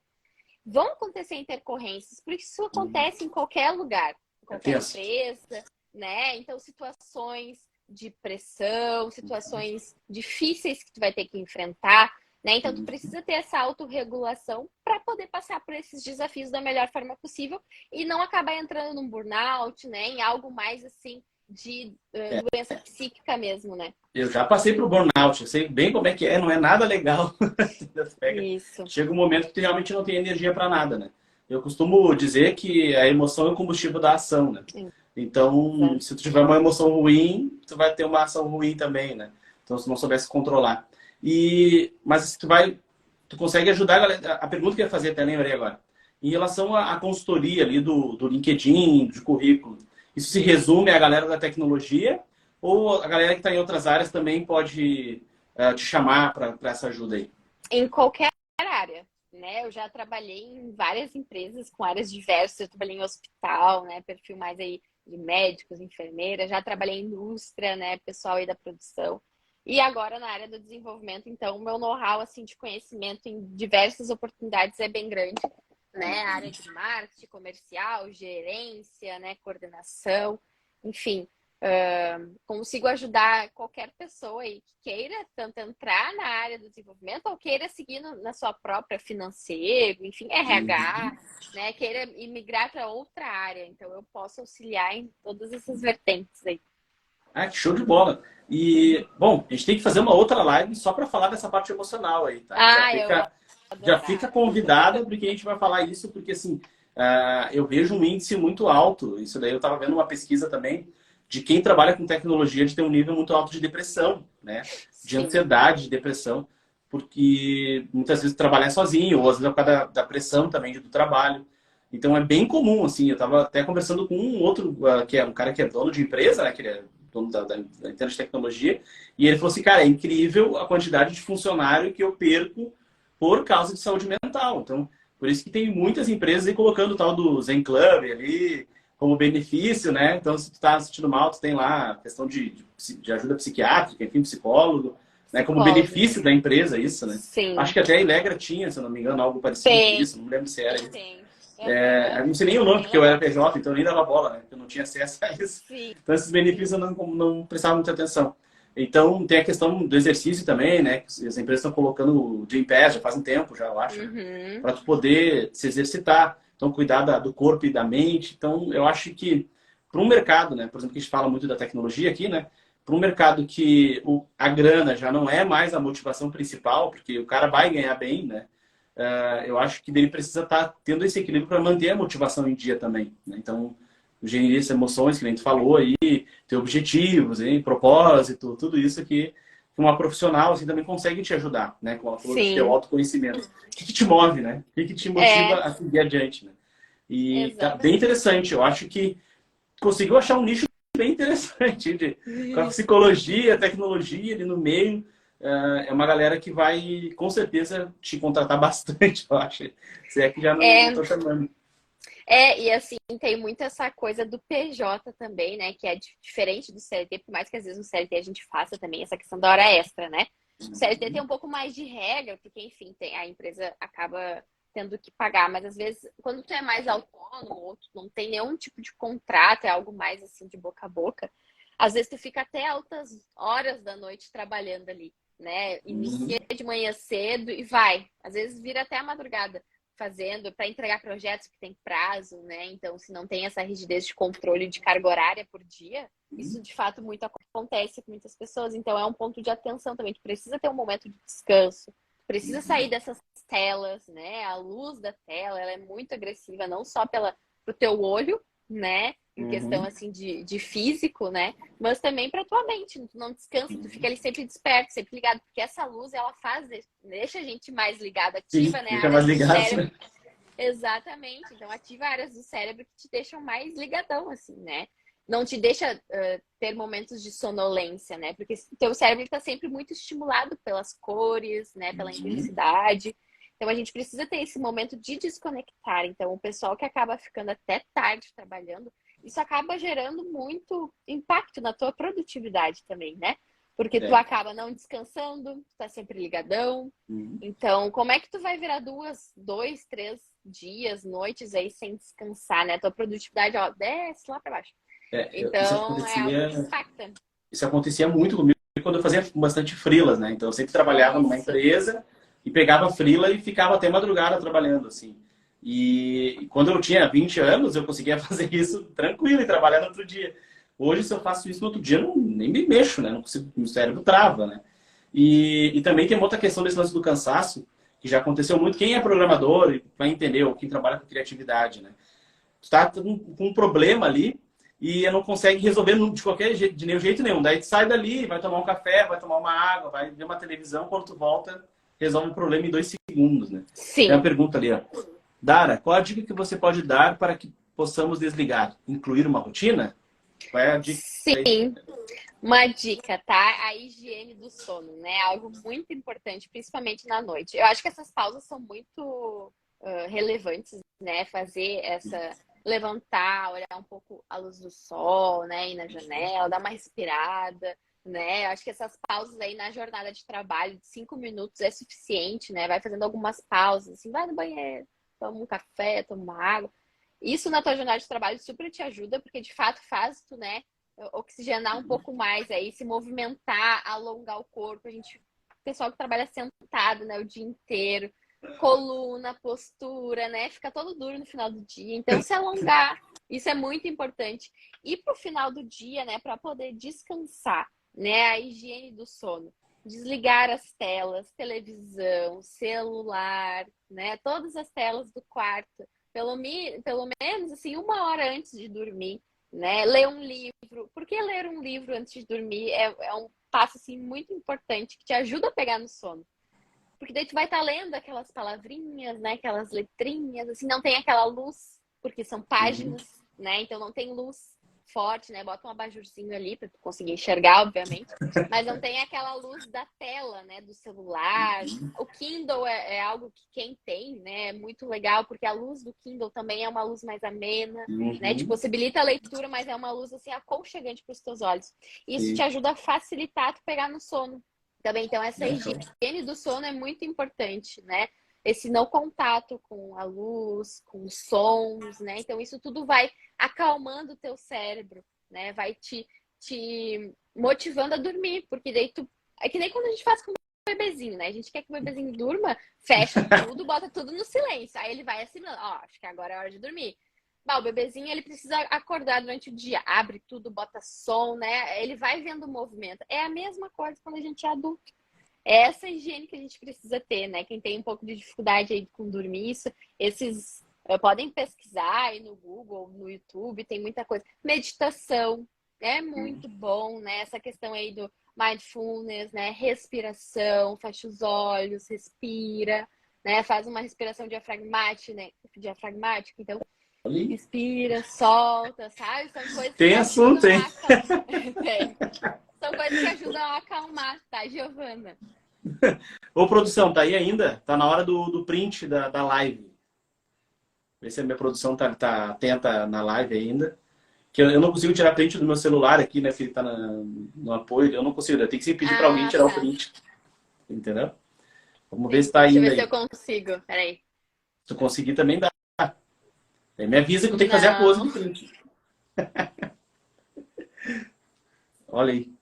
Vão acontecer intercorrências, porque isso acontece em qualquer lugar, em qualquer empresa, né? Então, situações de pressão, situações difíceis que tu vai ter que enfrentar. Né? Então, tu precisa ter essa autorregulação para poder passar por esses desafios da melhor forma possível e não acabar entrando num burnout, né? Em algo mais assim de doença psíquica mesmo, né? Eu já passei por burnout, eu sei bem como é que é, não é nada legal. Isso. Chega um momento que tu realmente não tem energia para nada, né? Eu costumo dizer que a emoção é o combustível da ação, né? Então, se tu tiver uma emoção ruim, tu vai ter uma ação ruim também, né? Então, se não soubesse controlar. Mas tu consegue ajudar a galera. A pergunta que eu ia fazer, até lembrei agora. Em relação à consultoria ali do LinkedIn, de currículo, isso se resume à galera da tecnologia ou a galera que está em outras áreas também pode te chamar para essa ajuda aí? Em qualquer área, né? Eu já trabalhei em várias empresas com áreas diversas. Eu trabalhei em hospital, né? Perfil mais aí de médicos, enfermeiras. Já trabalhei em indústria, né? Pessoal aí da produção. E agora na área do desenvolvimento, então, o meu know-how assim, de conhecimento em diversas oportunidades é bem grande, né? A área de marketing, comercial, gerência, né? Coordenação, enfim. Consigo ajudar qualquer pessoa aí que queira tanto entrar na área do desenvolvimento ou queira seguir na sua própria financeiro, enfim, RH, né? Queira migrar para outra área. Então, eu posso auxiliar em todas essas vertentes aí. Ah, que show de bola. E, bom, a gente tem que fazer uma outra live só para falar dessa parte emocional aí, tá? Já fica convidada, porque a gente vai falar isso, porque assim, eu vejo um índice muito alto. Isso daí eu estava vendo uma pesquisa também de quem trabalha com tecnologia de ter um nível muito alto de depressão, né? De ansiedade, de depressão, porque muitas vezes trabalhar sozinho, ou às vezes é por causa da pressão também do trabalho. Então é bem comum, assim, eu estava até conversando com um outro, que é um cara que é dono de empresa, né? Que ele é dono da internet de tecnologia, e ele falou assim, cara, é incrível a quantidade de funcionário que eu perco por causa de saúde mental. Então, por isso que tem muitas empresas aí colocando o tal do Zen Club ali como benefício, né? Então, se tu tá se sentindo mal, tu tem lá a questão de ajuda psiquiátrica, enfim, psicólogo, né? Como benefício da empresa, isso, né? Sim. Acho que até a Ilegra tinha, se eu não me engano, algo parecido com isso, não me lembro se era isso. Não sei nem o nome, porque eu era PJ, então eu nem dava bola, né? Eu não tinha acesso a isso. Sim. Então, esses benefícios eu não prestava muita atenção. Então, tem a questão do exercício também, né? As empresas estão colocando o Gym Pass já faz um tempo, já eu acho, para tu poder se exercitar. Então, cuidar do corpo e da mente. Então, eu acho que para um mercado, né? Por exemplo, que a gente fala muito da tecnologia aqui, né? Para um mercado que a grana já não é mais a motivação principal, porque o cara vai ganhar bem, né? Eu acho que ele precisa estar tendo esse equilíbrio para manter a motivação em dia também, né? Então, gerir essas emoções que a gente falou aí, ter objetivos, hein, propósito, tudo isso que uma profissional assim, também consegue te ajudar, né? Como ela falou, de ter o autoconhecimento. O que te move, né? O que te motiva a seguir adiante, né? E tá bem interessante. Eu acho que conseguiu achar um nicho bem interessante com a psicologia, a tecnologia ali no meio. É uma galera que vai, com certeza, te contratar bastante, eu acho. Se é que já não estou chamando. E assim, tem muito essa coisa do PJ também, né? Que é diferente do CLT, por mais que às vezes no CLT a gente faça também essa questão da hora extra, né? O CLT tem um pouco mais de regra, porque, enfim, a empresa acaba tendo que pagar, mas às vezes, quando tu é mais autônomo, ou tu não tem nenhum tipo de contrato, é algo mais assim de boca a boca, às vezes tu fica até altas horas da noite trabalhando ali, né? Inicia de manhã cedo e vai. Às vezes vira até a madrugada fazendo para entregar projetos que tem prazo, né? Então, se não tem essa rigidez de controle de carga horária por dia, isso de fato muito acontece com muitas pessoas. Então, é um ponto de atenção também. Tu precisa ter um momento de descanso, tu precisa sair dessas telas, né? A luz da tela, ela é muito agressiva, não só pro teu olho, né? Em questão, assim, de físico, né? Mas também para tua mente. Tu não descansa, tu fica ali sempre desperto, sempre ligado. Porque essa luz, ela deixa a gente mais ligado, Sim, ativa, né? fica Áreas mais do ligado. cérebro. Exatamente. Então, ativa áreas do cérebro que te deixam mais ligadão, assim, né? Não te deixa ter momentos de sonolência, né? Porque teu cérebro está sempre muito estimulado pelas cores, né? Pela intensidade. Então, a gente precisa ter esse momento de desconectar. Então, o pessoal que acaba ficando até tarde trabalhando, isso acaba gerando muito impacto na tua produtividade também, né? Porque tu acaba não descansando, tu tá sempre ligadão. Então, como é que tu vai virar 2, 3 dias, noites aí sem descansar, né? Tua produtividade, ó, desce lá para baixo. Então, é algo que impacta. Isso acontecia muito comigo quando eu fazia bastante freelas, né? Então, eu sempre trabalhava numa empresa e pegava freela e ficava até madrugada trabalhando, assim. E quando eu tinha 20 anos, eu conseguia fazer isso tranquilo e trabalhar no outro dia. Hoje, se eu faço isso no outro dia, eu nem me mexo, né? Não consigo, meu cérebro trava, né? E também tem uma outra questão desse lance do cansaço, que já aconteceu muito. Quem é programador vai entender, ou quem trabalha com criatividade, né? Tu tá com um problema ali e não consegue resolver de qualquer jeito, de nenhum jeito nenhum. Daí tu sai dali, vai tomar um café, vai tomar uma água, vai ver uma televisão, quando tu volta, resolve o problema em 2 segundos, né? Tem uma Sim. pergunta ali, ó. Dara, qual a dica que você pode dar para que possamos desligar? Incluir uma rotina? Qual é a dica aí? Sim. Uma dica, tá? A higiene do sono, né? Algo muito importante, principalmente na noite. Eu acho que essas pausas são muito relevantes, né? Fazer levantar, olhar um pouco a luz do sol, né? Ir na janela, dar uma respirada, né? Eu acho que essas pausas aí na jornada de trabalho de 5 minutos é suficiente, né? Vai fazendo algumas pausas, assim, vai no banheiro, toma um café, toma uma água. Isso na tua jornada de trabalho super te ajuda, porque de fato faz tu, né? Oxigenar um pouco mais aí, se movimentar, alongar o corpo. Pessoal que trabalha sentado, né, o dia inteiro, coluna, postura, né, fica todo duro no final do dia. Então, se alongar, isso é muito importante. E pro final do dia, né, para poder descansar, né, a higiene do sono. Desligar as telas, televisão, celular, né, todas as telas do quarto, pelo menos assim, 1 hora antes de dormir, né? Ler um livro. Por que ler um livro antes de dormir é um passo assim, muito importante que te ajuda a pegar no sono? Porque daí tu vai estar lendo aquelas palavrinhas, né? Aquelas letrinhas, assim, não tem aquela luz, porque são páginas, né? Então não tem luz forte, né? Bota um abajurzinho ali para tu conseguir enxergar, obviamente. Mas não tem aquela luz da tela, né? Do celular. O Kindle é algo que quem tem, né? É muito legal, porque a luz do Kindle também é uma luz mais amena, né? Te possibilita a leitura, mas é uma luz, assim, aconchegante para os teus olhos. Isso te ajuda a facilitar tu pegar no sono também. Então, essa higiene do sono é muito importante, né? Esse não contato com a luz, com os sons, né? Então, isso tudo vai acalmando o teu cérebro, né? Vai te motivando a dormir, porque daí tu... É que nem quando a gente faz com o bebezinho, né? A gente quer que o bebezinho durma, fecha tudo, bota tudo no silêncio. Aí ele vai assimilando. Ó, acho que agora é hora de dormir. Bah, o bebezinho, ele precisa acordar durante o dia. Abre tudo, bota som, né? Ele vai vendo o movimento. É a mesma coisa quando a gente é adulto. É essa higiene que a gente precisa ter, né? Quem tem um pouco de dificuldade aí com dormir, esses podem pesquisar aí no Google, no YouTube, tem muita coisa. Meditação é muito bom, né? Essa questão aí do mindfulness, né? Respiração, fecha os olhos, respira, né? Faz uma respiração diafragmática, né? Diafragmática, então inspira, solta, sabe? São coisas que Tem assunto, ajudam hein? a acalmar. São coisas que ajudam a acalmar, tá, Giovana? Ô, produção, tá aí ainda? Tá na hora do print da live. Vê se a minha produção tá atenta na live ainda. Que eu não consigo tirar print do meu celular aqui, né? Que ele tá no apoio. Eu não consigo. Eu tenho que sempre pedir pra alguém tirar o Tá. print. Entendeu? Vamos ver se Entendi. tá Deixa eu ainda ver se aí. eu consigo. Peraí. Se eu conseguir também dá. Aí me avisa que eu tenho que fazer a pose Não. do print. Olha aí.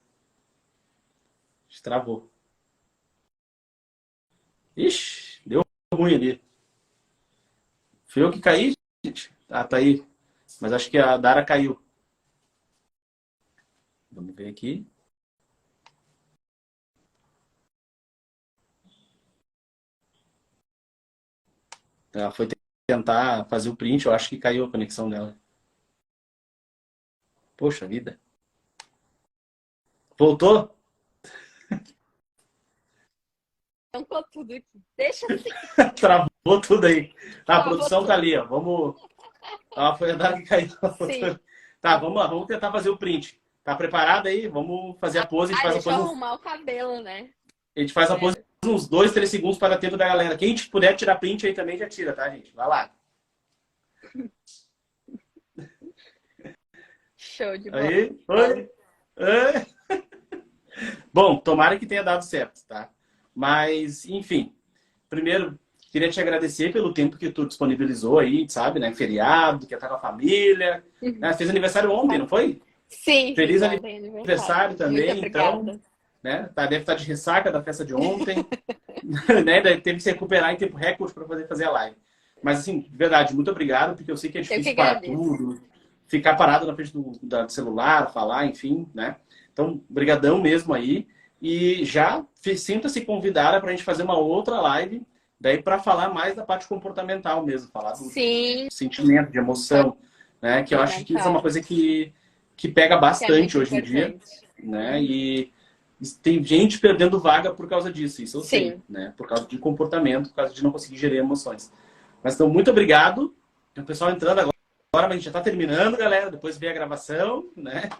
Travou. Ixi, deu ruim ali. Fui eu que caí, gente? Ah, tá aí. Mas acho que a Dara caiu. Vamos ver aqui. Ela foi tentar fazer o print, eu acho que caiu a conexão dela. Poxa vida. Voltou? Trancou tudo aqui. Deixa assim. Travou tudo aí. Tá, a Travou produção tudo. tá ali, ó. Vamos. Ah, foi a Dara que caiu. Sim. Tá, vamos lá, vamos tentar fazer o print. Tá preparado aí? Vamos fazer a pose, a gente faz a Deixa eu pose. arrumar o cabelo, né? A gente faz a pose uns 2, 3 segundos para dar tempo da galera. Quem puder tirar print aí também já tira, tá, gente? Vai lá. Show de bola. Aí, oi. Bom, tomara que tenha dado certo, tá? Mas, enfim, primeiro, queria te agradecer pelo tempo que tu disponibilizou aí, sabe, né? Feriado, que ia estar com a família. Né? Fez aniversário ontem, não foi? Sim, Feliz ontem aniversário também, muito obrigada. então, né? Tá, deve estar de ressaca da festa de ontem, né? Teve que se recuperar em tempo recorde para poder fazer a live. Mas, assim, de verdade, muito obrigado, porque eu sei que é difícil parar tudo, ficar parado na frente do celular, falar, enfim, né? Então, brigadão mesmo aí. E já sinta-se convidada para a gente fazer uma outra live, daí para falar mais da parte comportamental mesmo, falar do sentimento, de emoção, né? Que eu acho que isso é uma coisa que pega bastante hoje em dia, né? E tem gente perdendo vaga por causa disso, isso eu sei, né? Por causa de comportamento, por causa de não conseguir gerir emoções. Mas então, muito obrigado. Tem o pessoal entrando agora, mas a gente já está terminando, galera. Depois vem a gravação, né?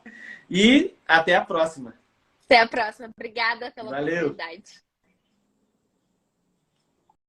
E até a próxima. Até a próxima. Obrigada pela Valeu. oportunidade.